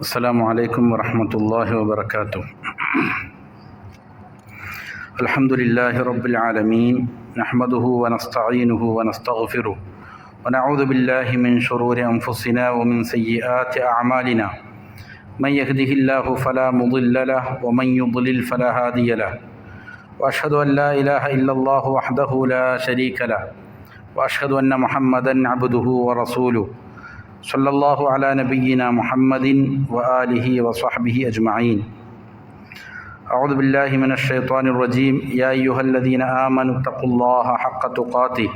السلام عليكم ورحمة الله وبركاته. الحمد لله رب العالمين، نحمده ونستعينه ونستغفره ونعوذ بالله من شرور أنفسنا ومن سيئات أعمالنا. من يهده الله فلا مضل له ومن يضلل فلا هادي له، وأشهد أن لا إله إلا الله وحده لا شريك له، وأشهد أن محمدا عبده ورسوله. صلى الله على نبينا محمد وآله وصحبه أجمعين. أعوذ بالله من الشيطان الرجيم. يا أيها الذين آمنوا اتقوا الله حق تقاته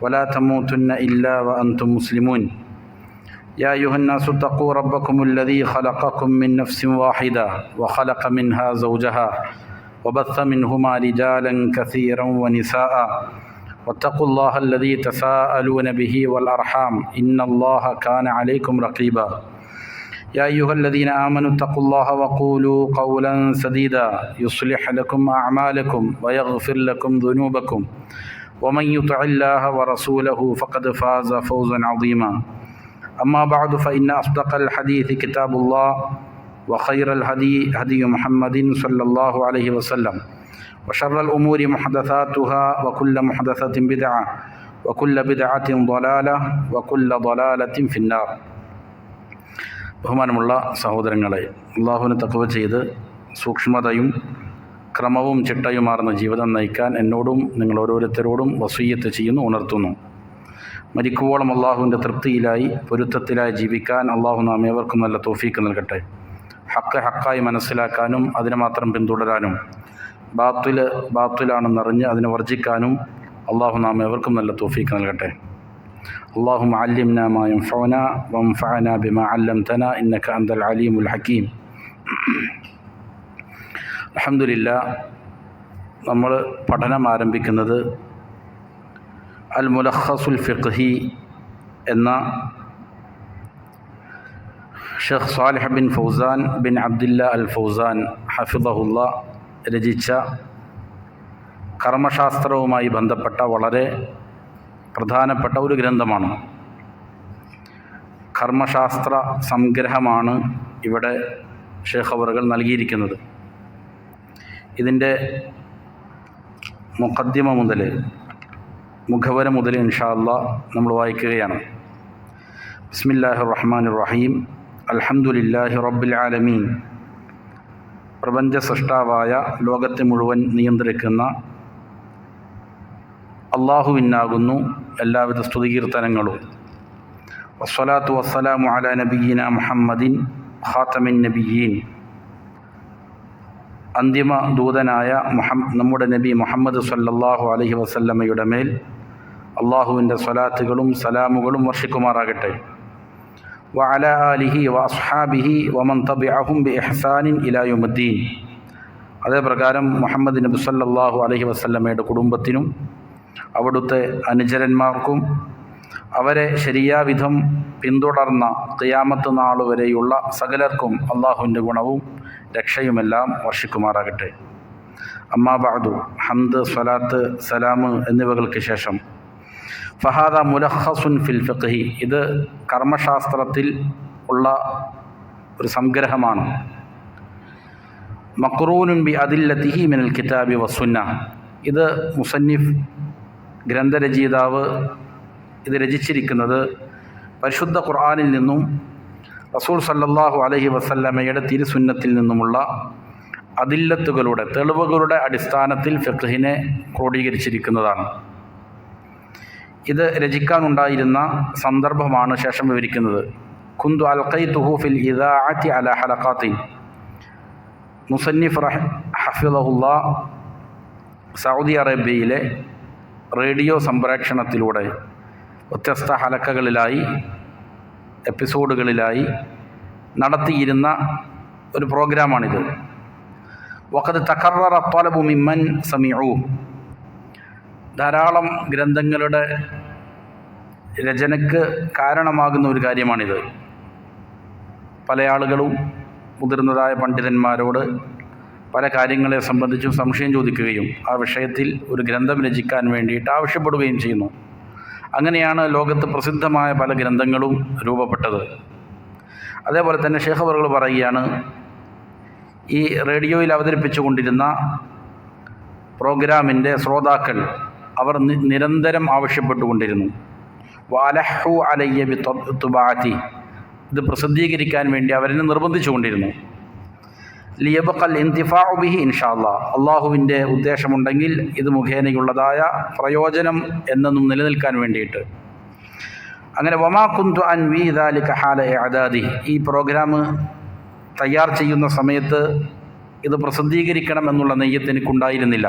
ولا تموتن إلا وأنتم مسلمون. يا أيها الناس اتقوا ربكم الذي خلقكم من نفس واحدة وخلق منها زوجها وبث منهما رجالا كثيرا ونساء، واتقوا الله الذي تساءلون به والأرحام إن الله كان عليكم رقيبا. يا أيها الذين آمنوا اتقوا الله وقولوا قولا سديدا يصلح لكم أعمالكم ويغفر لكم ذنوبكم، ومن يطع الله ورسوله فقد فاز فوزا عظيما. أما بعد، فإن أصدق الحديث كتاب الله، وخير الهدي هدي محمد صلى الله عليه وسلم، وشر الأمور محدثاتها وكل محدثة بدعة وكل بدعة ضلالة وكل ضلالة في النار. ബഹുമാനമുള്ള സഹോദരങ്ങളെ, അള്ളാഹുവിനെ തഖ്വ ചെയ്ത് സൂക്ഷ്മതയും ക്രമവും ചിട്ടയുമാർന്ന ജീവിതം നയിക്കാൻ എന്നോടും നിങ്ങൾ ഓരോരുത്തരോടും വസിയ്യത്ത് ചെയ്യുന്നു, ഉണർത്തുന്നു. മരിക്കുവോളം അള്ളാഹുവിൻ്റെ തൃപ്തിയിലായി പൊരുത്തത്തിലായി ജീവിക്കാൻ അള്ളാഹു നാം ഏവർക്കും നല്ല തൗഫീക്ക് നൽകട്ടെ. ഹക്കായി മനസ്സിലാക്കാനും അതിനെ മാത്രം പിന്തുടരാനും ബാത്തിലാണെന്നറിഞ്ഞ് അതിനെ വർജിക്കാനും അള്ളാഹു നാം ഏവർക്കും നല്ല തൗഫീക്ക് നൽകട്ടെ. اللهم علمنا ما ينفعنا وانفعنا بما علمتنا إنك أنت العليم الحكيم. അൽഹംദുലില്ലാഹ്, നമ്മൾ പഠനം ആരംഭിക്കുന്നത് അൽ മുലഖസുൽ ഫിഖ്ഹി എന്ന Sheikh Saleh bin Fawzan bin Abdullah al Fawzan ഹഫിദഹുല്ലാ രചിച്ച കർമ്മശാസ്ത്രവുമായി ബന്ധപ്പെട്ട വളരെ പ്രധാനപ്പെട്ട ഒരു ഗ്രന്ഥമാണ്. കർമ്മശാസ്ത്ര സംഗ്രഹമാണ് ഇവിടെ ഷെയ്ഖ് അവറുകൾ നൽകിയിരിക്കുന്നത്. ഇതിൻ്റെ മുഖദ്ദിമ മുതൽ മുഖവര മുതൽ ഇൻഷാ അല്ലാഹ് നമ്മൾ വായിക്കുകയാണ്. ബിസ്മില്ലാഹിർ റഹ്മാനിർ റഹീം. അൽഹംദുലില്ലാഹി റബ്ബിൽ ആലമീൻ. പ്രപഞ്ച സൃഷ്ടാവായ ലോകത്തെ മുഴുവൻ നിയന്ത്രിക്കുന്ന അള്ളാഹുവിനാകുന്നു എല്ലാവിധ സ്തുതികീർത്തനങ്ങളും. വസ്സലാത്തു വസ്സലാമു അലാ നബിയ്യിന മുഹമ്മദിൻ ഖാതമിൻ നബിയ്യീൻ. അന്തിമ ദൂതനായ നമ്മുടെ നബി മുഹമ്മദ് സല്ലല്ലാഹു അലൈഹി വസല്ലമയുടെ മേൽ അള്ളാഹുവിൻ്റെ സ്വലാത്തുകളും സലാമുകളും വർഷിക്കുമാറാകട്ടെ. വഅലാ ആലിഹി വഅസ്ഹാബിഹി വമൻ തബിഅഹും ബിഇഹ്സാനിൻ ഇലാ യൗമിദ്ദീൻ. അതേപ്രകാരം മുഹമ്മദ് നബി സല്ലല്ലാഹു അലൈഹി വസല്ലമയുടെ കുടുംബത്തിനും അവിടുത്തെ അനുചരന്മാർക്കും അവരെ ശരിയാവിധം പിന്തുടർന്ന ഖിയാമത്ത് നാൾ വരെയുള്ള സകലർക്കും അള്ളാഹുവിൻ്റെ ഗുണവും രക്ഷയുമെല്ലാം വർഷിക്കുമാറാകട്ടെ. അമ്മാ ബഅദു, ഹംദ്, സ്വലാത്ത്, സലാം എന്നിവകൾക്ക് ശേഷം, ഫഹാദ മുലഖസുൻ ഫിൽ ഫിഖ്ഹി. ഇത് കർമ്മശാസ്ത്രത്തിൽ ഉള്ള ഒരു സംഗ്രഹമാണ്. മഖ്റൂനുൻ ബി അദില്ലതിഹി മിനൽ കിതാബി വസുന്ന. ഇത് മുസന്നിഫ് ഗ്രന്ഥരചയിതാവ് ഇത് രചിച്ചിരിക്കുന്നത് പരിശുദ്ധ ഖുർആനിൽ നിന്നും റസൂൽ സല്ലല്ലാഹു അലൈഹി വസല്ലമയുടെ തിരുസുന്നത്തിൽ നിന്നുമുള്ള അദില്ലത്തുകളുടെ തെളിവുകളുടെ അടിസ്ഥാനത്തിൽ ഫിഖ്ഹിനെ ക്രോഡീകരിച്ചിരിക്കുന്നതാണ്. ഇത് രചിക്കാനുണ്ടായിരുന്ന സന്ദർഭമാണ് ശേഷം വിവരിക്കുന്നത്. കുന്തു അൽഖൈതുഹു ഫിൽ ഇദാഅത്തി അലാ ഹലഖാത്തിൻ. മുസന്നിഫ് ഹഫിളഹുല്ലാ സൗദി അറേബ്യയിലെ റേഡിയോ സംപ്രേക്ഷണത്തിലൂടെ വ്യത്യസ്ത ഹലക്കകളിലായി എപ്പിസോഡുകളിലായി നടത്തിയിരുന്ന ഒരു പ്രോഗ്രാമാണിത്. വഖദ് തഖററ ത്വലബു മിമ്മൻ സമിഉ. ധാരാളം ഗ്രന്ഥങ്ങളുടെ രചനയ്ക്ക് കാരണമാകുന്ന ഒരു കാര്യമാണിത്. പല ആളുകളും മുതിർന്നതായ പണ്ഡിതന്മാരോട് പല കാര്യങ്ങളെ സംബന്ധിച്ചും സംശയം ചോദിക്കുകയും ആ വിഷയത്തിൽ ഒരു ഗ്രന്ഥം രചിക്കാൻ വേണ്ടിയിട്ട് ആവശ്യപ്പെടുകയും ചെയ്യുന്നു. അങ്ങനെയാണ് ലോകത്ത് പ്രസിദ്ധമായ പല ഗ്രന്ഥങ്ങളും രൂപപ്പെട്ടത്. അതേപോലെ തന്നെ ഷെയ്ഖ് അവറുകൾ പറയുകയാണ്, ഈ റേഡിയോയിൽ അവതരിപ്പിച്ചുകൊണ്ടിരുന്ന പ്രോഗ്രാമിൻ്റെ ശ്രോതാക്കൾ അവർ നിരന്തരം ആവശ്യപ്പെട്ടുകൊണ്ടിരുന്നു, വലഹു അലയ്യ ബി തുബാഅത്തി, ഇത് പ്രസിദ്ധീകരിക്കാൻ വേണ്ടി അവരെ നിർബന്ധിച്ചുകൊണ്ടിരുന്നു. ലിയബ്ഖൽ ഇന്തിഫാഉ ബിഹി ഇൻഷാ അല്ലാഹ്, അള്ളാഹുവിൻ്റെ ഉദ്ദേശമുണ്ടെങ്കിൽ ഇത് മുഖേനയുള്ളതായ പ്രയോജനം എന്നെന്നും നിലനിൽക്കാൻ വേണ്ടിയിട്ട്. അങ്ങനെ വമാ കുന്തു അൻവി ദാലിക ഹാല ഇഅദാദി, ഈ പ്രോഗ്രാം തയ്യാർ ചെയ്യുന്ന സമയത്ത് ഇത് പ്രസിദ്ധീകരിക്കണം എന്നുള്ള നെയ്യത്ത് എനിക്കുണ്ടായിരുന്നില്ല.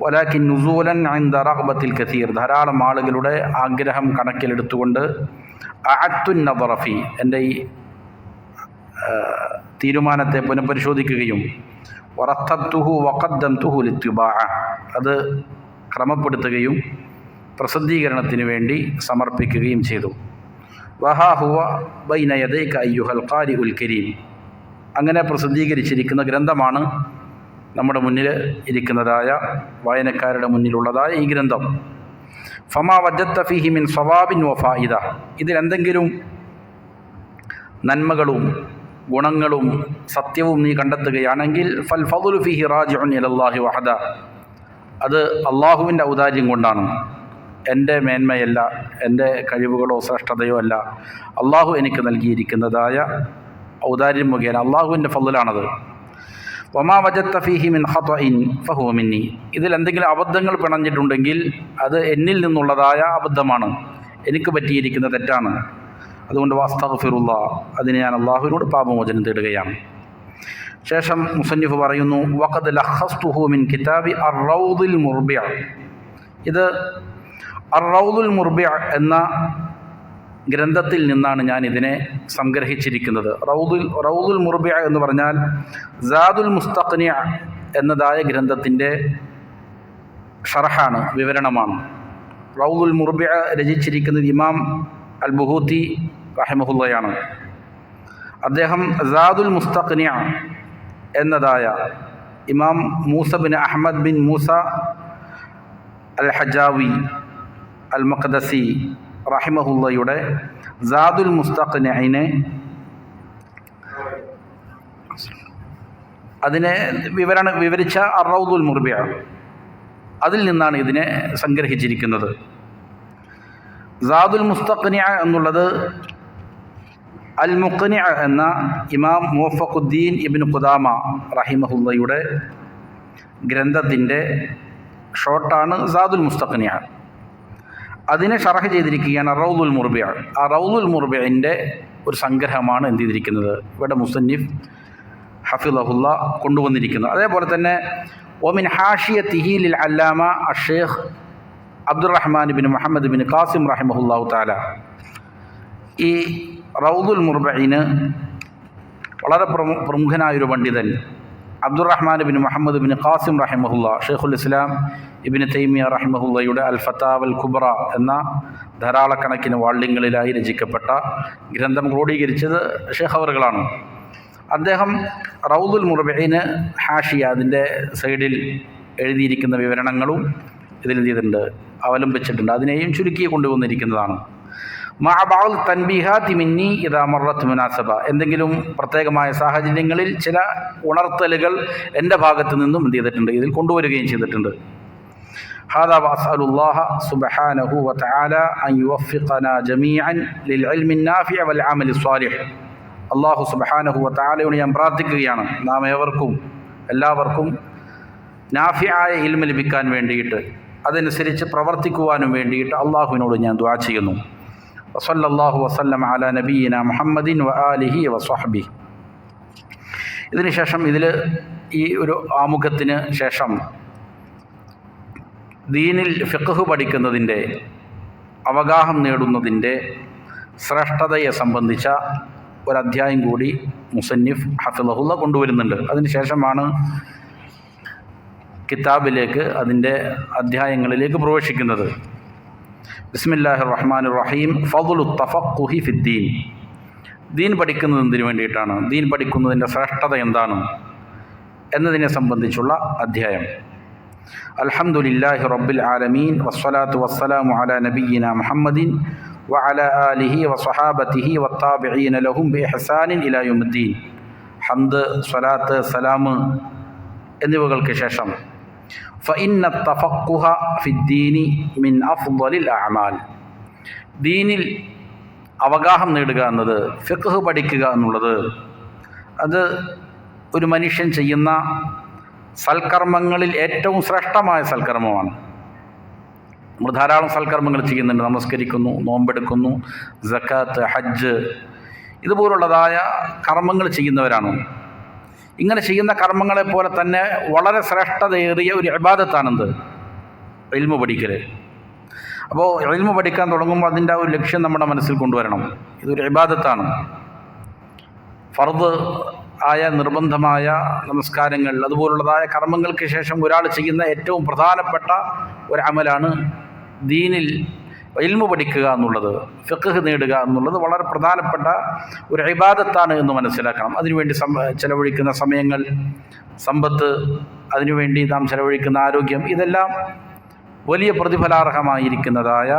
വലാകിൻ നുസൂലൻ ഇൻദ റഗ്ബത്തിൽ കസീർ, ധാരാളം ആളുകളുടെ ആഗ്രഹം കണക്കിലെടുത്തുകൊണ്ട് അഅത്തുൻ നദറ ഫീ, എൻ്റെ ഈ തീരുമാനത്തെ പുനഃപരിശോധിക്കുകയും വറത്തബ്തുഹു വഖദ്ദംതുഹു ലിത്തിബാഅ, അത് ക്രമപ്പെടുത്തുകയും പ്രസിദ്ധീകരണത്തിന് വേണ്ടി സമർപ്പിക്കുകയും ചെയ്തു. വഹാ ഹുവ ബൈന യദൈക അയ്യുഹൽ ഖാരിഉൽ കരീം, അങ്ങനെ പ്രസിദ്ധീകരിച്ചിരിക്കുന്ന ഗ്രന്ഥമാണ് നമ്മുടെ മുന്നിൽ ഇരിക്കുന്നതായ വായനക്കാരുടെ മുന്നിലുള്ളതായ ഈ ഗ്രന്ഥം. ഫമാ വജദ്ത ഫീഹി മിൻ സവാബിൻ വഫായിദ, ഇതിലെന്തെങ്കിലും നന്മകളും ഗുണങ്ങളും സത്യവും നീ കണ്ടെത്തുകയാണെങ്കിൽ ഫൽ ഫദ്ലു ഫീഹി റാജിഉൻ ഇലല്ലാഹി വഹദ, അത് അള്ളാഹുവിൻ്റെ ഔദാര്യം കൊണ്ടാണ്, എൻ്റെ മേന്മയല്ല, എൻ്റെ കഴിവുകളോ ശ്രേഷ്ഠതയോ അല്ല, അള്ളാഹു എനിക്ക് നൽകിയിരിക്കുന്നതായ ഔദാര്യം മുഖേന അള്ളാഹുവിൻ്റെ ഫദ്ലാണത്. വമാ വജദ്ത ഫീഹി മിൻ ഖത്ഇൻ ഫഹുവ മിന്നി, ഇതിലെന്തെങ്കിലും അബദ്ധങ്ങൾ പിണഞ്ഞിട്ടുണ്ടെങ്കിൽ അത് എന്നിൽ നിന്നുള്ളതായ അബദ്ധമാണ്, എനിക്ക് പറ്റിയിരിക്കുന്ന തെറ്റാണ്. അതുകൊണ്ട് വസ്തഗ്ഫിറുല്ലാഹ്, അതിന് ഞാൻ അള്ളാഹുവിനോട് പാപമോചനം തേടുകയാണ്. ശേഷം മുസന്നിഫ് പറയുന്നു, വഖദ് ലഖസ്തുഹു മിൻ കിതാബി അർ-റൗദുൽ മുർബിഅ, ഇത് അർ-റൗദുൽ മുർബിഅ എന്ന ഗ്രന്ഥത്തിൽ നിന്നാണ് ഞാൻ ഇതിനെ സംഗ്രഹിച്ചിരിക്കുന്നത്. റൗദുൽ മുർബിഅ എന്ന് പറഞ്ഞാൽ സാദുൽ മുസ്തഖ്നിഅ എന്നതായ ഗ്രന്ഥത്തിൻ്റെ ഷർഹാണ്, വിവരണമാണ്. റൗദുൽ മുർബിഅ രചിച്ചിരിക്കുന്നത് ഇമാം അൽ ബുഹൂത്തി റഹിമഹുള്ളയാണ്. അദ്ദേഹം സാദുൽ മുസ്തഖ്നിഅ എന്നതായ Imam Musa bin Ahmad bin Musa al Hajjawi al Maqdisi റഹിമഹുള്ളയുടെ സാദുൽ മുസ്തഖ്നിഅനെ അതിനെ വിവരിച്ച അർ-റൗദുൽ മുർബിഅ, അതിൽ നിന്നാണ് ഇതിനെ സംഗ്രഹിച്ചിരിക്കുന്നത്. സാദുൽ മുസ്തഖ്നിഅ എന്നുള്ളത് അൽ മുഖ്നിഅ എന്ന ഇമാം മുവഫഖുദ്ദീൻ ഇബ്നു ഖുദാമ റഹിമഹുള്ളയുടെ ഗ്രന്ഥത്തിൻ്റെ ഷോർട്ടാണ് സാദുൽ മുസ്തഖ്നിഅ. അതിനെ ഷറഹ് ചെയ്തിരിക്കുകയാണ് റൗദുൽ മുർബിഅ. ആ റൗദുൽ മുർബിഅൻ്റെ ഒരു സംഗ്രഹമാണ് എന്ത് ചെയ്തിരിക്കുന്നത്, ഇവിടെ മുസന്നിഫ് ഹഫിളഹുല്ല കൊണ്ടുവന്നിരിക്കുന്നത്. അതേപോലെ തന്നെ ഒമിൻ ഹാഷിയത്തിഹി ലിൽ അല്ലാമ അഷ്ഷേഖ് Abdurrahman bin Muhammad bin Qasim റഹിമഹുല്ലാഹു തആല, ഈ റൗദുൽ മുർബഇന് വളരെ പ്രമുഖനായൊരു പണ്ഡിതൻ Abdurrahman bin Muhammad bin Qasim റഹിമഹുല്ല, ഷെയ്ഖുൽ ഇസ്ലാം ഇബ്നു തൈമിയ റഹിമഹുല്ലയുടെ അൽ ഫതാവൽ കുബ്ര എന്ന ധാരാളക്കണക്കിന് വാള്യങ്ങളിലായി രചിക്കപ്പെട്ട ഗ്രന്ഥം ക്രോഡീകരിച്ചത് ഷെയ്ഖ് അവറുകളാണ്. അദ്ദേഹം റൗദുൽ മുർബഇന് ഹാഷിയ, അതിൻ്റെ സൈഡിൽ എഴുതിയിരിക്കുന്ന വിവരണങ്ങളും ഇതിൽ എന്ത് ചെയ്തിട്ടുണ്ട്, അവലംബിച്ചിട്ടുണ്ട്. അതിനെയും ചുരുക്കി കൊണ്ടുവന്നിരിക്കുന്നതാണ്. മഅബഅൽ തൻബീഹാത്തി മിന്നി ഇദാ മറത്ത് മുനാസബ, എന്തെങ്കിലും പ്രത്യേകമായ സാഹചര്യങ്ങളിൽ ചില ഉണർത്തലുകൾ എൻ്റെ ഭാഗത്ത് നിന്നും എന്ത് ചെയ്തിട്ടുണ്ട്, ഇതിൽ കൊണ്ടുവരികയും ചെയ്തിട്ടുണ്ട്. ഹാദാ വഅസ്അലുല്ലാഹ സുബ്ഹാനഹു വതആല അൻ യുവഫിഖനാ ജമീഅൻ ലിൽ ഇൽമി നാഫിഅ വൽ അമലി സ്വാലിഹ്. അല്ലാഹു സുബ്ഹാനഹു വതആലയോട് ഞാൻ പ്രാർത്ഥിക്കുകയാണ്, നാം എല്ലാവർക്കും നാഫിആയ ഇൽമ ലഭിക്കാൻ വേണ്ടിയിട്ട്, അതനുസരിച്ച് പ്രവർത്തിക്കുവാനും വേണ്ടിയിട്ട് അള്ളാഹുവിനോട് ഞാൻ ദുആ ചെയ്യുന്നു. വസല്ലല്ലാഹു വസല്ലം അലാ നബിയിന മുഹമ്മദിൻ വആലിഹി വസ്വഹ്ബിഹി. ഇതിനുശേഷം ഇതിൽ ഈ ഒരു ആമുഖത്തിന് ശേഷം ദീനിൽ ഫിഖ്ഹ് പഠിക്കുന്നതിൻ്റെ, അവഗാഹം നേടുന്നതിൻ്റെ ശ്രേഷ്ഠതയെ സംബന്ധിച്ച ഒരധ്യായം കൂടി മുസന്നിഫ് ഹഫിളഹുല്ല കൊണ്ടുവരുന്നുണ്ട്. അതിനുശേഷമാണ് കിതാബിലേക്ക്, അതിൻ്റെ അധ്യായങ്ങളിലേക്ക് പ്രവേശിക്കുന്നത്. ബിസ്മില്ലാഹിർ റഹ്മാനിർ റഹീം. ഫദ്ലു തഫഖുഹി ഫിദ്ദീൻ, ദീൻ പഠിക്കുന്നത് എന്തിനു വേണ്ടിയിട്ടാണ്, ദീൻ പഠിക്കുന്നതിൻ്റെ ശ്രേഷ്ഠത എന്താണ് എന്നതിനെ സംബന്ധിച്ചുള്ള അധ്യായം. അൽഹംദുലില്ലാഹി റബ്ബിൽ ആലമീൻ വസ്സലാത്തു വസ്സലാമു അലാ നബിയിന മുഹമ്മദിൻ വഅലാ ആലിഹി വസഹാബതിഹി വത്താബിഈന ലഹും ബിഇഹ്സാനിൻ ഇലാ യൗമിദ്ദീൻ. ഹംദ്, സ്വലാത്ത്, സലാം എന്നിവകൾക്ക് ശേഷം ഫഇന്ന തഫഖുഹ ഫിദ്ദീനി മിൻ അഫ്ളലിൽ അഅമാൽ. ദീനിൽ അവഗാഹം നേടുക എന്നത്, ഫിഖ്ഹ് പഠിക്കുക എന്നുള്ളത്, അത് ഒരു മനുഷ്യൻ ചെയ്യുന്ന സൽക്കർമ്മങ്ങളിൽ ഏറ്റവും ശ്രേഷ്ഠമായ സൽക്കർമ്മമാണ്. നമ്മൾ ധാരാളം സൽക്കർമ്മങ്ങൾ ചെയ്യുന്നുണ്ട്. നമസ്കരിക്കുന്നു, നോമ്പെടുക്കുന്നു, സക്കാത്ത്, ഹജ്ജ് ഇതുപോലുള്ളതായ കർമ്മങ്ങൾ ചെയ്യുന്നവരാണ്. ഇങ്ങനെ ചെയ്യുന്ന കർമ്മങ്ങളെപ്പോലെ തന്നെ വളരെ ശ്രേഷ്ഠതയേറിയ ഒരു ഇബാദത്താണെന്ത്? ഇൽമു പഠിക്കൽ. അപ്പോൾ ഇൽമു പഠിക്കാൻ തുടങ്ങുമ്പോൾ അതിൻ്റെ ഒരു ലക്ഷ്യം നമ്മുടെ മനസ്സിൽ കൊണ്ടുവരണം. ഇതൊരു ഇബാദത്താണ്. ഫർദ് ആയ നിർബന്ധമായ നമസ്കാരങ്ങൾ അതുപോലുള്ളതായ കർമ്മങ്ങൾക്ക് ശേഷം ഒരാൾ ചെയ്യുന്ന ഏറ്റവും പ്രധാനപ്പെട്ട ഒരു അമലാണ് ദീനിൽ ഇൽമു പഠിക്കുക എന്നുള്ളത്, ഫിഖ്ഹ് നേടുക എന്നുള്ളത് വളരെ പ്രധാനപ്പെട്ട ഒരു ഇബാദത്താണ് എന്ന് മനസ്സിലാക്കണം. അതിനുവേണ്ടി ചെലവഴിക്കുന്ന സമയങ്ങൾ, സമ്പത്ത്, അതിനുവേണ്ടി നാം ചെലവഴിക്കുന്ന ആരോഗ്യം, ഇതെല്ലാം വലിയ പ്രതിഫലാർഹമായിരിക്കുന്നതായ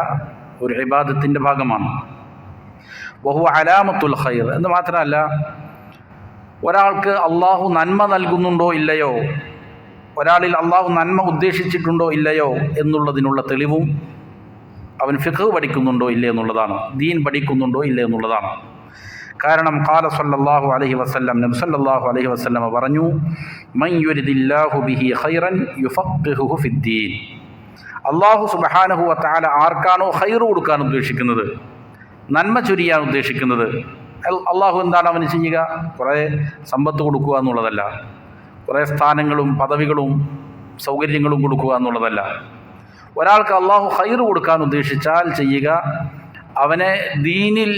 ഒരു ഇബാദത്തിൻ്റെ ഭാഗമാണ്. വഹുവ അലാമത്തുൽ ഖൈർ എന്ന് മാത്രമല്ല, ഒരാൾക്ക് അള്ളാഹു നന്മ നൽകുന്നുണ്ടോ ഇല്ലയോ, ഒരാളിൽ അള്ളാഹു നന്മ ഉദ്ദേശിച്ചിട്ടുണ്ടോ ഇല്ലയോ എന്നുള്ളതിനുള്ള തെളിവും അവൻ ഫിഖ്ഹ് പഠിക്കുന്നുണ്ടോ ഇല്ലേ എന്നുള്ളതാണ്, ദീൻ പഠിക്കുന്നുണ്ടോ ഇല്ലേ എന്നുള്ളതാണ്. കാരണം ഖാല സല്ലല്ലാഹു അലൈഹി വസല്ലം, നബി സല്ലല്ലാഹു അലൈഹി വസല്ലം പറഞ്ഞു, മൻ യുരിദില്ലാഹു ബിഹി ഖൈറൻ യുഫഖിഹുഹു ഫിദ്ദീൻ. അള്ളാഹു സുബ്ഹാനഹു വ തആല ആർക്കാണോ ഖൈർ കൊടുക്കാൻ ഉദ്ദേശിക്കുന്നത്, നന്മ ചൊരിയാൻ ഉദ്ദേശിക്കുന്നത്, അള്ളാഹു എന്താണ് അവന് ചെയ്യുക? കുറേ സമ്പത്ത് കൊടുക്കുക എന്നുള്ളതല്ല, കുറേ സ്ഥാനങ്ങളും പദവികളും സൗകര്യങ്ങളും കൊടുക്കുക എന്നുള്ളതല്ല. ഒരാൾക്ക് അള്ളാഹു ഖൈർ കൊടുക്കാൻ ഉദ്ദേശിച്ചാൽ ചെയ്യുക, അവനെ ദീനിൽ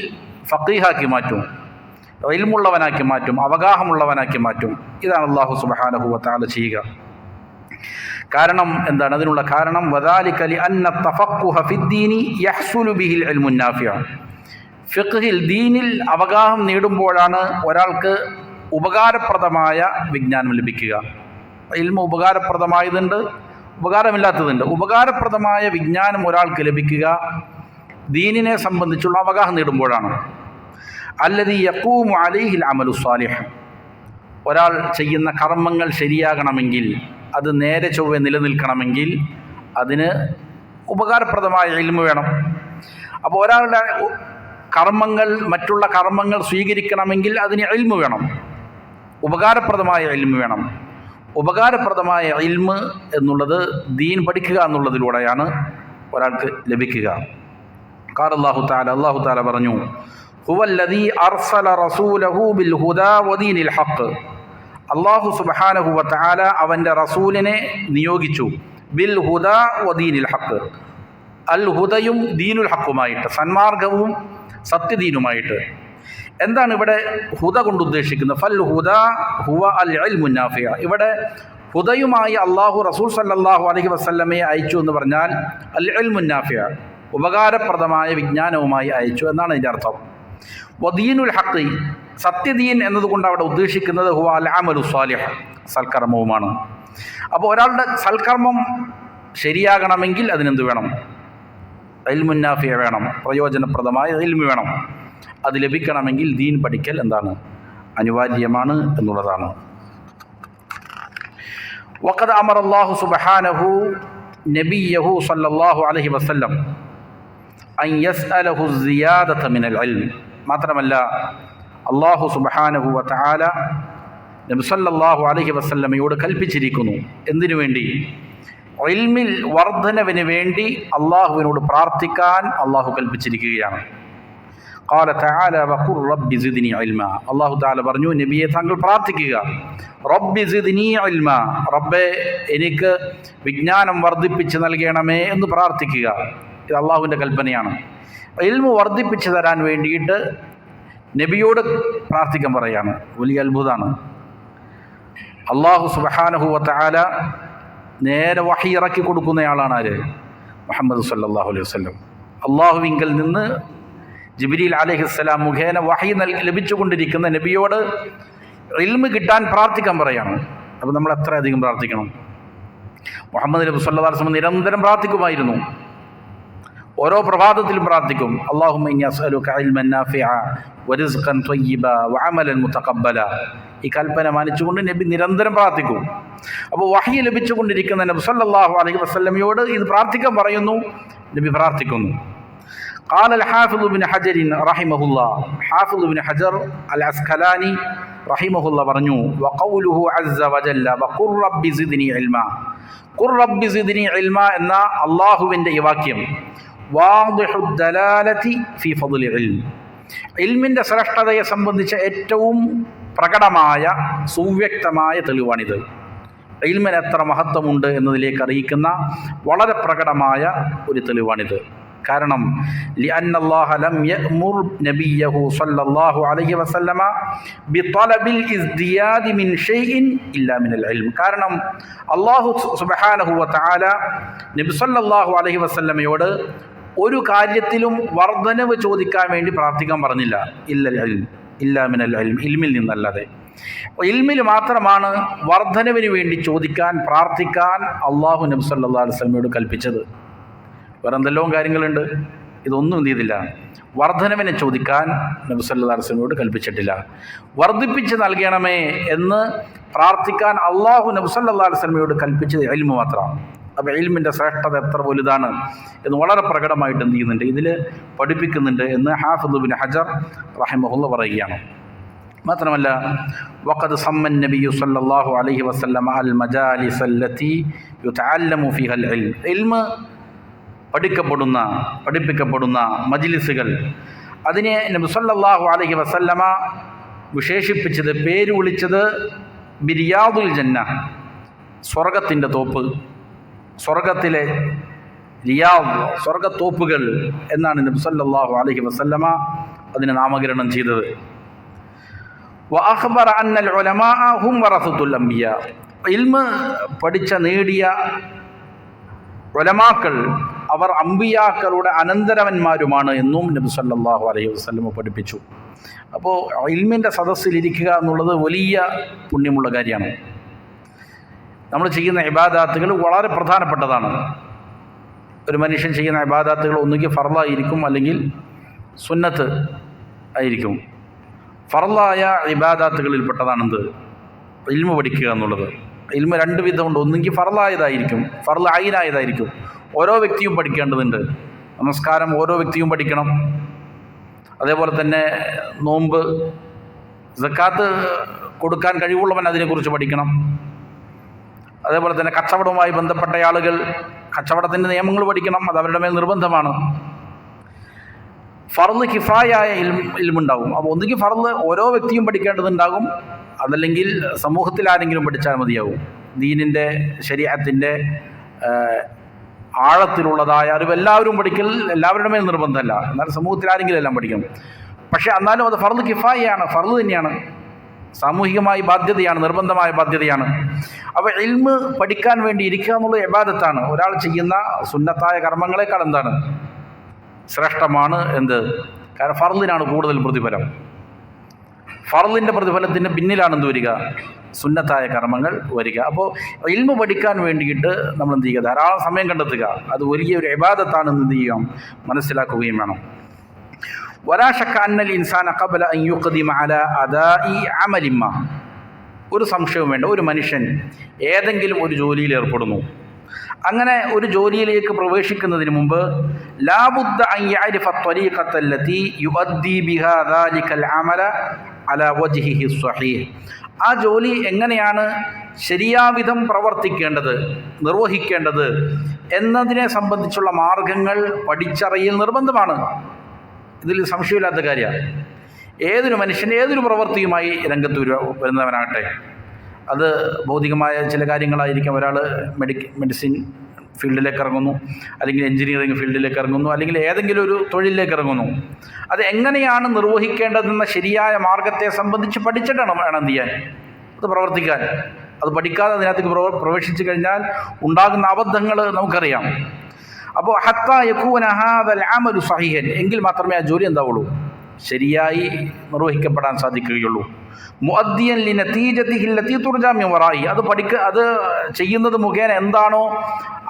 ഫഖീഹാക്കി മാറ്റും, ഇൽമുള്ളവനാക്കി മാറ്റും, അവഗാഹമുള്ളവനാക്കി മാറ്റും. ഇതാണ് അള്ളാഹു സുബ്ഹാനഹു വ തആല ചെയ്യുക. കാരണം എന്താണ്? അതിനുള്ള കാരണം വദാലിക ലിഅന്ന തഫഖുഹ ഫിദ്ദീനി യഹ്സുലു ബിഹിൽ ഇൽമുൻ നാഫിഅ. ഫിഖ്ഹിൽ, ദീനിൽ അവഗാഹം നേടുമ്പോഴാണ് ഒരാൾക്ക് ഉപകാരപ്രദമായ വിജ്ഞാനം ലഭിക്കുക. ഇൽമു ഉപകാരപ്രദമായതുണ്ട്, ഉപകാരമില്ലാത്തതുണ്ട്. ഉപകാരപ്രദമായ വിജ്ഞാനം ഒരാൾക്ക് ലഭിക്കുക ദീനിനെ സംബന്ധിച്ചുള്ള അവഗാഹം നേടുമ്പോഴാണ്. അല്ലദീ യഖൂമു അലൈഹിൽ അമലു സ്വാലിഹ്. ഒരാൾ ചെയ്യുന്ന കർമ്മങ്ങൾ ശരിയാകണമെങ്കിൽ, അത് നേരെ ചൊവ്വെ നിലനിൽക്കണമെങ്കിൽ അതിന് ഉപകാരപ്രദമായ ഇൽമു വേണം. അപ്പോൾ ഒരാളുടെ കർമ്മങ്ങൾ, മറ്റുള്ള കർമ്മങ്ങൾ സ്വീകരിക്കണമെങ്കിൽ അതിന് ഇൽമു വേണം, ഉപകാരപ്രദമായ ഇൽമു വേണം. ഉപകാരപ്രദമായ ഇൽമ് എന്നുള്ളത് ദീൻ പഠിക്കുക എന്നുള്ളതിലൂടെയാണ് ഒരാൾക്ക് ലഭിക്കുക. ഖാല അല്ലാഹു തആല, അല്ലാഹു തആല പറഞ്ഞു, ഹുവല്ലദീ അർസല റസൂലഹു ബിൽ ഹുദാ വദീനിൽ ഹഖ്. അല്ലാഹു സുബ്ഹാനഹു വ തആല അവൻ്റെ റസൂലിനെ നിയോഗിച്ചു ബിൽ ഹുദാ വദീനിൽ ഹഖ്. അൽ ഹുദയും ദീനുൽ ഹഖുമായിട്ട്, സന്മാർഗവും സത്യദീനുമായിട്ട്. എന്താണ് ഇവിടെ ഹുദ കൊണ്ട് ഉദ്ദേശിക്കുന്നത്? ഫൽ ഹുദ ഹുവ അൽ ഇൽമുൻ നാഫിഅ. ഇവിടെ ഹുദയുമായി അള്ളാഹു റസൂൽ സല്ലല്ലാഹു അലൈഹി വസല്ലമയെ അയച്ചു എന്ന് പറഞ്ഞാൽ അൽ ഇൽമുൻ നാഫിഅ, ഉപകാരപ്രദമായ വിജ്ഞാനവുമായി അയച്ചു എന്നാണ് ഇതിൻ്റെ അർത്ഥം. വദീനുൽ ഹഖ്, സത്യദീൻ എന്നതുകൊണ്ട് അവിടെ ഉദ്ദേശിക്കുന്നത് ഹുവ അൽ അമലു സ്വാലിഹ്, സൽക്കർമ്മവുമാണ്. അപ്പോൾ ഒരാളുടെ സൽക്കർമ്മം ശരിയാകണമെങ്കിൽ അതിനെന്ത് വേണം? ഇൽമുൻ നാഫിഅ വേണം, പ്രയോജനപ്രദമായ ഇൽമു വേണം. അത് ലഭിക്കണമെങ്കിൽ ദീൻ പഠിക്കൽ എന്താണ്? അനിവാര്യമാണ് എന്നുള്ളതാണ്. വഖദ് അമറ അല്ലാഹു സുബ്ഹാനഹു നബിയഹു സല്ലല്ലാഹു അലൈഹി വസല്ലം അൻ യസ്അലഹു സിയാദത മിനൽ ഇൽം. മാത്രമല്ല അല്ലാഹു സുബ്ഹാനഹു വ തആല നബി സല്ലല്ലാഹു അലൈഹി വസല്ലമയോട് കൽപ്പിച്ചിരിക്കുന്നു. എന്തിനു വേണ്ടി? ഇൽമിൽ വർധനവിന് വേണ്ടി അള്ളാഹുവിനോട് പ്രാർത്ഥിക്കാൻ അള്ളാഹു കൽപ്പിച്ചിരിക്കുകയാണ്. ഖാല തആല വഖുർ റബ്ബി സിദ്നി ഇൽമാ. അല്ലാഹു തആല പറഞ്ഞു, നബിയെ താങ്കൾ പ്രാർത്ഥിക്കുക, റബ്ബി സിദ്നി ഇൽമാ, റബ്ബേ എനിക്ക് വിജ്ഞാനം വർദ്ധിപ്പിച്ച് നൽകണമേ എന്ന് പ്രാർത്ഥിക്കുക. ഇത് അള്ളാഹുവിൻ്റെ കൽപ്പനയാണ്. ഇൽമു വർദ്ധിപ്പിച്ച് തരാൻ വേണ്ടിയിട്ട് നബിയോട് പ്രാർത്ഥിക്കാൻ പറയാണ്. വലിയ അത്ഭുതമാണ്. അല്ലാഹു സുബ്ഹാനഹു വ തആല നേരെ വഹി ഇറക്കി കൊടുക്കുന്നയാളാണ് ആര്? മുഹമ്മദ് സല്ലല്ലാഹു അലൈഹി വസല്ലം. അള്ളാഹുവിങ്കൽ നിന്ന് ജിബ്രീൽ അലൈഹിസ്സലാം മുഖേന വഹി ലഭിച്ചുകൊണ്ടിരിക്കുന്ന നബിയോട് ഇൽമ് കിട്ടാൻ പ്രാർത്ഥിക്കാൻ പറയാണ്. അപ്പോൾ നമ്മൾ എത്ര അധികം പ്രാർത്ഥിക്കണം? മുഹമ്മദ് നബി സല്ലല്ലാഹു അലൈഹി വസല്ലം നിരന്തരം പ്രാർത്ഥിക്കുമായിരുന്നു. ഓരോ പ്രഭാതത്തിലും പ്രാർത്ഥിക്കും, അല്ലാഹുമ്മ ഇന്നി അസ്അലുക ഇൽമൻ നാഫിഅ വറിസ്ഖൻ ത്വയ്യിബ വഅമലൻ മുതഖബ്ബല. ഈ കൽപ്പന മാനിച്ചുകൊണ്ട് നബി നിരന്തരം പ്രാർത്ഥിക്കും. അപ്പോൾ വഹ്യ് ലഭിച്ചുകൊണ്ടിരിക്കുന്ന നബി സല്ലല്ലാഹു അലൈഹി വസല്ലമയോട് ഇത് പ്രാർത്ഥിക്കാൻ പറയുന്നു, നബി പ്രാർത്ഥിക്കുന്നു. قال الحافظ ابن حجر رحمه الله, حافظ ابن حجر العسقلاني رحمه الله പറഞ്ഞു, وقوله عز وجل وقل رب زدني علما. ഖുർ റബ്ബി സിദ്നി ഇൽമ എന്ന അള്ളാഹുവിൻ്റെ ഈ വാക്യം വാദിഹു ദലാലതി ഫീ ഫദ്ലി ഇൽം, ഇൽമിൻ്റെ ശ്രേഷ്ഠതയെ സംബന്ധിച്ച ഏറ്റവും പ്രകടമായ സുവ്യക്തമായ തെളിവാണിത്. ഇൽമിന് എത്ര മഹത്വമുണ്ട് എന്നതിലേക്ക് അറിയിക്കുന്ന വളരെ പ്രകടമായ ഒരു തെളിവാണിത്. കാരണം ലിഅന്ന അല്ലാഹ ലം യഅ്മുർ നബിയഹു സ്വല്ലല്ലാഹു അലൈഹി വസല്ലമ ബിതലബിൽ ഇസ്ദിയാദി മിൻ ഷൈഇൻ ഇല്ലാ മിനൽ ഇൽം. കാരണം അല്ലാഹു സുബ്ഹാനഹു വ തആല നബി സ്വല്ലല്ലാഹു അലൈഹി വസല്ലമയോട് ഒരു കാര്യത്തിലും വർധനവ് ചോദിക്കാൻ വേണ്ടി പ്രാർത്ഥിക്കാൻ പറഞ്ഞില്ല. ഇല്ലാ മിനൽ ഇൽം, ഇൽമിൽ നിന്നല്ലാതെ. ഇൽമിൽ മാത്രമാണ് വർധനവിന് വേണ്ടി ചോദിക്കാൻ പ്രാർത്ഥിക്കാൻ അല്ലാഹു നബി സ്വല്ലല്ലാഹു അലൈഹി വസല്ലമയോട് കൽപ്പിച്ചത്. വേറെ എന്തെല്ലാം കാര്യങ്ങളുണ്ട്, ഇതൊന്നും എന്ത് ചെയ്തില്ല, വർധനവിനെ ചോദിക്കാൻ നബി സല്ലല്ലാഹു അലൈഹി വസല്ലമയോട് കൽപ്പിച്ചിട്ടില്ല. വർദ്ധിപ്പിച്ച് നൽകണമേ എന്ന് പ്രാർത്ഥിക്കാൻ അള്ളാഹു നബി സല്ലല്ലാഹു അലൈഹി വസല്ലമയോട് കൽപ്പിച്ചത് ഇൽമ് മാത്രമാണ്. അപ്പോൾ ഇൽമിൻ്റെ ശ്രേഷ്ഠത എത്ര വലുതാണ് എന്ന് വളരെ പ്രകടമായിട്ട് എന്ത് ചെയ്യുന്നുണ്ട്, ഇതിൽ പഠിപ്പിക്കുന്നുണ്ട് എന്ന് ഹാഫിദ് ഇബ്നു ഹജർ റഹിമഹുല്ലാഹ് പറയുകയാണ്. മാത്രമല്ല വഖദ് സമ്മൻ നബിയ്യു സല്ലല്ലാഹു അലൈഹി വസല്ലമ അൽ മജാലിസ് അല്ലതി യുതഅല്ലമു ഫീഹൽ ഇൽം, ഇൽമ് പഠിപ്പിക്കപ്പെടുന്ന മജ്ലിസുകൾ, അതിനെ നബി സല്ലല്ലാഹു അലൈഹി വസല്ലമ വിശേഷിപ്പിച്ചത്, പേര് വിളിച്ചത് ബിരിയാദുൽ ജന്ന, സ്വർഗത്തിൻ്റെ തോപ്പ്, സ്വർഗത്തിലെ റിയാദ്, സ്വർഗത്തോപ്പുകൾ എന്നാണ് നബി സല്ലല്ലാഹു അലൈഹി വസല്ലമ അതിനെ നാമകരണം ചെയ്തത്. വഅഖ്ബറ അന്നൽ ഉലമാഅ ഹും വറസത്തുൽ അംബിയ, ഇൽമ് പഠിച്ച നേടിയ ഉലമാക്കൾ അവർ അമ്പിയാക്കളുടെ അനന്തരവന്മാരുമാണ് എന്നും നബി സല്ലല്ലാഹു അലൈഹി വസല്ലം പഠിപ്പിച്ചു. അപ്പോൾ ഇൽമിൻ്റെ സദസ്സിലിരിക്കുക എന്നുള്ളത് വലിയ പുണ്യമുള്ള കാര്യമാണ്. നമ്മൾ ചെയ്യുന്ന ഇബാദാത്തുകൾ വളരെ പ്രധാനപ്പെട്ടതാണ്. ഒരു മനുഷ്യൻ ചെയ്യുന്ന ഇബാദാത്തുകൾ ഒന്നുകിൽ ഫർളായിരിക്കും അല്ലെങ്കിൽ സുന്നത്ത് ആയിരിക്കും. ഫർളായ ഇബാദാത്തുകളിൽപ്പെട്ടതാണെന്ത്, ഇൽമ് പഠിക്കുക എന്നുള്ളത്. ഇൽമ് രണ്ട് വിധമുണ്ട്, ഒന്നുകിൽ ഫർളായതായിരിക്കും, ഫർള് ഐനായതായിരിക്കും, ഓരോ വ്യക്തിയും പഠിക്കേണ്ടതുണ്ട്. നമസ്കാരം ഓരോ വ്യക്തിയും പഠിക്കണം. അതേപോലെ തന്നെ നോമ്പ്, സക്കാത്ത് കൊടുക്കാൻ കഴിവുള്ളവൻ അതിനെക്കുറിച്ച് പഠിക്കണം. അതേപോലെ തന്നെ കച്ചവടവുമായി ബന്ധപ്പെട്ട ആളുകൾ കച്ചവടത്തിൻ്റെ നിയമങ്ങൾ പഠിക്കണം, അത് അവരുടെ മേൽ നിർബന്ധമാണ്. ഫർള് കിഫായായ ഇൽമുണ്ടാകും. അപ്പോൾ ഒന്നുകിൽ ഫർള് ഓരോ വ്യക്തിയും പഠിക്കേണ്ടതുണ്ടാകും, അതല്ലെങ്കിൽ സമൂഹത്തിൽ ആരെങ്കിലും പഠിച്ചാൽ മതിയാകും. ദീനിൻ്റെ ശരീഅത്തിൻ്റെ ആഴത്തിലുള്ളതായ അറിവ് എല്ലാവരും പഠിക്കൽ എല്ലാവരുടെ മേൽ നിർബന്ധമല്ല, എന്നാൽ സമൂഹത്തിൽ ആരെങ്കിലും എല്ലാം പഠിക്കണം. പക്ഷേ എന്നാലും അത് ഫർള് കിഫായയാണ്, ഫർള് തന്നെയാണ്, സാമൂഹികമായ ബാധ്യതയാണ്, നിർബന്ധമായ ബാധ്യതയാണ്. അപ്പോൾ ഇൽമ് പഠിക്കാൻ വേണ്ടി ഇരിക്കുക എന്നുള്ള ഇബാദത്താണ്. ഒരാൾ ചെയ്യുന്ന സുന്നത്തായ കർമ്മങ്ങളെക്കാൾ എന്താണ് ശ്രേഷ്ഠമാണ് എന്ത്, കാരണം ഫർളിനാണ് കൂടുതൽ പ്രതിഫലം. ഫർളിൻ്റെ പ്രതിഫലത്തിന് പിന്നിലാണ് എന്ത് വരിക, സുന്നത്തായ കർമ്മങ്ങൾ വരിക. അപ്പോൾ ഇൽമു പഠിക്കാൻ വേണ്ടിയിട്ട് നമ്മൾ എന്ത് ചെയ്യുക, ധാരാളം സമയം കണ്ടെത്തുക. അത് വലിയൊരു ഇബാദത്താണെന്ന് എന്ത് ചെയ്യാം, മനസ്സിലാക്കുകയും വേണം. വലാ ശക്ക അന്നൽ ഇൻസാന ഖബല അൻ യുഖ്ദിമ അലാ അദാഇ അമലിമ്മ, ഒരു സംശയവും വേണ്ട, ഒരു മനുഷ്യൻ ഏതെങ്കിലും ഒരു ജോലിയിൽ ഏർപ്പെടുന്നു. അങ്ങനെ ഒരു ജോലിയിലേക്ക് പ്രവേശിക്കുന്നതിന് മുമ്പ് ലാബുദ്ദ അൻ യഅരിഫ ത്വരീഖത്തല്ലതി യുഅദ്ദി ബിഹാ ദാലികൽ അമല അലാ വജ്ഹിഹി സ്വഹീഹ്, ആ ജോലി എങ്ങനെയാണ് ശരിയാവിധം പ്രവർത്തിക്കേണ്ടത്, നിർവഹിക്കേണ്ടത് എന്നതിനെ സംബന്ധിച്ചുള്ള മാർഗങ്ങൾ പഠിച്ചറിയൽ നിർബന്ധമാണ്. ഇതിൽ സംശയമില്ലാത്ത കാര്യമാണ്. ഏതൊരു മനുഷ്യൻ ഏതൊരു പ്രവൃത്തിയുമായി രംഗത്ത് വരുന്നവനാകട്ടെ, അത് ഭൗതികമായ ചില കാര്യങ്ങളായിരിക്കും. ഒരാൾ മെഡിസിൻ ഫീൽഡിലേക്ക് ഇറങ്ങുന്നു, അല്ലെങ്കിൽ എൻജിനീയറിംഗ് ഫീൽഡിലേക്ക് ഇറങ്ങുന്നു, അല്ലെങ്കിൽ ഏതെങ്കിലും ഒരു തൊഴിലിലേക്ക് ഇറങ്ങുന്നു. അത് എങ്ങനെയാണ് നിർവഹിക്കേണ്ടതെന്ന ശരിയായ മാർഗത്തെ സംബന്ധിച്ച് പഠിച്ചിട്ടാണ് വേണം എന്ത് ചെയ്യാൻ, അത് പ്രവർത്തിക്കാൻ. അത് പഠിക്കാതെ അതിനകത്തേക്ക് പ്രവേശിച്ചു കഴിഞ്ഞാൽ ഉണ്ടാകുന്ന അബദ്ധങ്ങൾ നമുക്കറിയാം. അപ്പോൾ ഹത്താ യകൂന ഹാദൽ അമലു സഹീഹൻ, എങ്കിൽ മാത്രമേ ആ ജോലി എന്താവുള്ളൂ, ശരിയായി നിർവഹിക്കപ്പെടാൻ സാധിക്കുകയുള്ളൂ. മുഅദ്ദിയൻ ലിനതീജതിഹി അല്ലതി തുർജാ മിൻ വറായി, അത് ചെയ്യുന്നത് മുഖേന എന്താണോ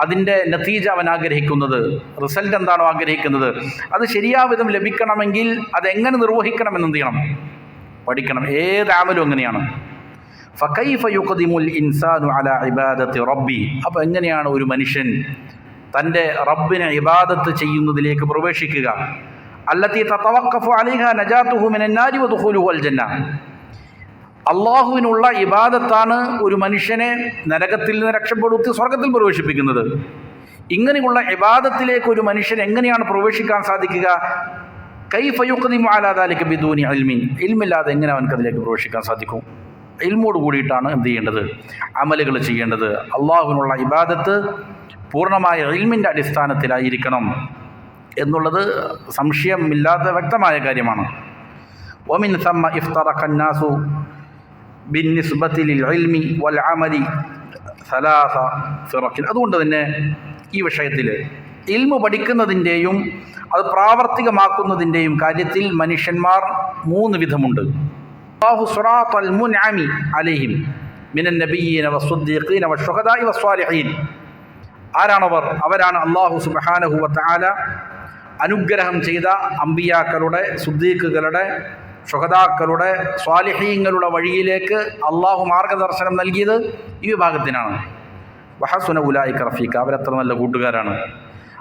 അതിൻ്റെ നതീജ അവൻ ആഗ്രഹിക്കുന്നത്, റിസൾട്ട് എന്താണോ ആഗ്രഹിക്കുന്നത്, അത് ശരിയാവിധം ലഭിക്കണമെങ്കിൽ അതെങ്ങനെ നിർവഹിക്കണമെന്ന് എന്ത് ചെയ്യണം? പഠിക്കണം. ഏത് അമലും എങ്ങനെയാണ്. ഫകൈഫ യുഖദിമുൽ ഇൻസാനു അലാ ഇബാദത്തി റബ്ബി, അപ്പോൾ എങ്ങനെയാണ് ഒരു മനുഷ്യൻ തൻ്റെ റബ്ബിനെ ഇബാദത്ത് ചെയ്യുന്നതിലേക്ക് പ്രവേശിക്കുക? അല്ലത്തി തതവഖഫു അലൈഹാ നജാതുഹു മിനൻ നാരി വദുഖൂലുഹു അൽ ജന്ന, അള്ളാഹുവിനുള്ള ഇബാദത്താണ് ഒരു മനുഷ്യനെ നരകത്തിൽ നിന്ന് രക്ഷപ്പെടുത്തി സ്വർഗത്തിൽ പ്രവേശിപ്പിക്കുന്നത്. ഇങ്ങനെയുള്ള ഇബാദത്തിലേക്ക് ഒരു മനുഷ്യൻ എങ്ങനെയാണ് പ്രവേശിക്കാൻ സാധിക്കുക? കൈഫ യുഖദിമു അലാ ദാലിക ബിദൂനി ഇൽമിൻ, ഇൽമില്ലാതെ എങ്ങനെ അവർക്ക് അതിലേക്ക് പ്രവേശിക്കാൻ സാധിക്കും? ഇൽമോട് കൂടിയിട്ടാണ് എന്ത് ചെയ്യേണ്ടത്? അമലുകൾ ചെയ്യേണ്ടത്. അള്ളാഹുവിനുള്ള ഇബാദത്ത് പൂർണ്ണമായ ഇൽമിൻ്റെ അടിസ്ഥാനത്തിലായിരിക്കണം എന്നുള്ളത് സംശയമില്ലാത്ത വ്യക്തമായ കാര്യമാണ്. വമിൻ സമ്മ ഇഫ്തറഖ അന്നാസു ബിന്നിസ്ബതി ലിൽ ഇൽമി വൽ അമലി സലാസ ഫിറഖിൻ, അതുകൊണ്ട് തന്നെ ഈ വിഷയത്തിൽ ഇൽമു പഠിക്കുന്നതിൻ്റെയും അത് പ്രാവർത്തികമാക്കുന്നതിൻ്റെയും കാര്യത്തിൽ മനുഷ്യന്മാർ 3 വിധമുണ്ട്. അല്ലാഹു സിറാത്തൽ മുൻഅമി അലൈഹിം മിനൻ നബിയ്യീന വസ്സുദ്ദീഖീന വശുഹദാഇ വസ്സാലിഹീൻ. ആരാണവർ? അവരാണ് അല്ലാഹു സുബ്ഹാനഹു വ തആല അനുഗ്രഹം ചെയ്ത അമ്പിയാക്കളുടെ, സുദ്ദീഖുകളുടെ, ശുഹദാക്കളുടെ, സ്വാലിഹീങ്ങളുടെ വഴിയിലേക്ക് അള്ളാഹു മാർഗദർശനം നൽകിയത് ഈ വിഭാഗത്തിനാണ്. വഹസുന ഉലൈക റഫീഖ, അവരത്ര നല്ല കൂട്ടുകാരാണ്.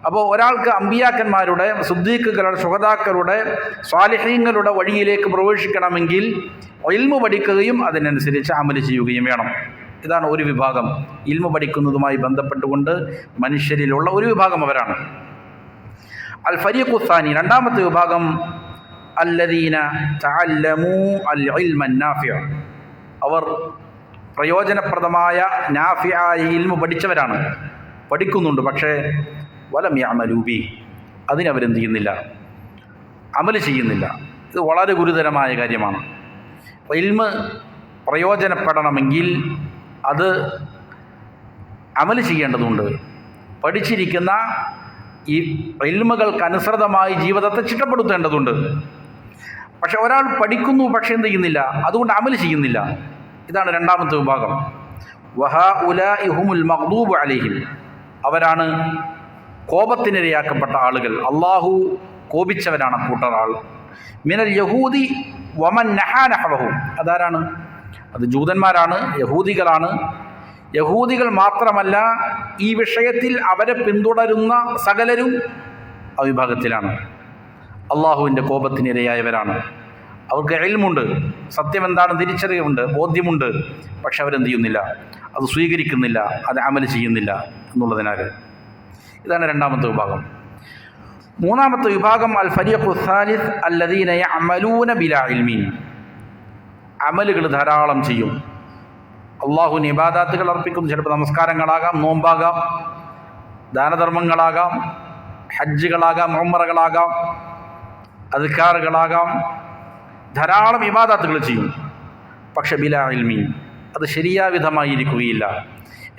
അപ്പോൾ ഒരാൾക്ക് അമ്പിയാക്കന്മാരുടെ, സുദ്ദീഖുകളുടെ, ശുഹദാക്കളുടെ, സ്വാലിഹീങ്ങളുടെ വഴിയിലേക്ക് പ്രവേശിക്കണമെങ്കിൽ ഇൽമു പഠിക്കുകയും അതിനനുസരിച്ച് അമല് ചെയ്യുകയും വേണം. ഇതാണ് ഒരു വിഭാഗം. ഇൽമു പഠിക്കുന്നതുമായി ബന്ധപ്പെട്ടുകൊണ്ട് മനുഷ്യരിലുള്ള ഒരു വിഭാഗം അവരാണ്. അൽ ഫരീഖു സാനി, രണ്ടാമത്തെ വിഭാഗം അല്ലദീന തഅല്ലമൂ അൽ ഇൽമ നാഫിഅ, അവർ പ്രയോജനപ്രദമായ നാഫിആയ ഇൽമു പഠിച്ചവരാണ്, പഠിക്കുന്നുണ്ട്. പക്ഷേ വലം യഅമലൂ ബി, അതിനവരെന്ത് ചെയ്യുന്നില്ല? അമല് ചെയ്യുന്നില്ല. ഇത് വളരെ ഗുരുതരമായ കാര്യമാണ്. ഇൽമ് പ്രയോജനപ്പെടണമെങ്കിൽ അത് അമല് ചെയ്യേണ്ടതുണ്ട്. പഠിച്ചിരിക്കുന്ന ഈ ഇൽമുകൾക്കനുസൃതമായി ജീവിതത്തെ ചിട്ടപ്പെടുത്തേണ്ടതുണ്ട്. പക്ഷെ ഒരാൾ പഠിക്കുന്നു, പക്ഷെ എന്ത് ചെയ്യുന്നില്ല? അതുകൊണ്ട് അമല് ചെയ്യുന്നില്ല. ഇതാണ് രണ്ടാമത്തെ വിഭാഗം. വഹഉലാഇ ഹുമുൽ മഗ്ദൂബു അലൈഹിം, അവരാണ് കോപത്തിനിരയാക്കപ്പെട്ട ആളുകൾ. അള്ളാഹു കോപിച്ചവരാണ് കൂട്ടറാൾ. മിനൽ യഹൂദി വമൻ നഹാ നഹവഹു, അതാരാണ്? അത് ജൂതന്മാരാണ്, യഹൂദികളാണ്. യഹൂദികൾ മാത്രമല്ല, ഈ വിഷയത്തിൽ അവരെ പിന്തുടരുന്ന സകലരും ആ വിഭാഗത്തിലാണ്. അള്ളാഹുവിൻ്റെ കോപത്തിനിരയായവരാണ്. അവർക്ക് ഇൽമുണ്ട്, സത്യം എന്താണെന്ന് തിരിച്ചറിവുണ്ട്, ബോധ്യമുണ്ട്. പക്ഷെ അവരെന്ത് ചെയ്യുന്നില്ല? അത് സ്വീകരിക്കുന്നില്ല, അത് അമല് ചെയ്യുന്നില്ല എന്നുള്ളതിനാൽ. ഇതാണ് രണ്ടാമത്തെ വിഭാഗം. മൂന്നാമത്തെ വിഭാഗം അൽ ഫരീഖു സാലിസ് അല്ലദീന യഅമലൂന ബിലാ ഇൽമിൻ, അമലുകൾ ധാരാളം ചെയ്യും. അള്ളാഹുവിന് ഇബാദാത്തുകൾ അർപ്പിക്കും. ചിലപ്പോൾ നമസ്കാരങ്ങളാകാം, നോമ്പാകാം, ദാനധർമ്മങ്ങളാകാം, ഹജ്ജുകളാകാം, ഉംറകളാകാം, അദ്കാറുകളാകാം, ധാരാളം ഇബാദാത്തുകൾ ചെയ്യും. പക്ഷെ ബിലാ ഇൽമി, അത് ശരിയാവിധമായിരിക്കുകയില്ല.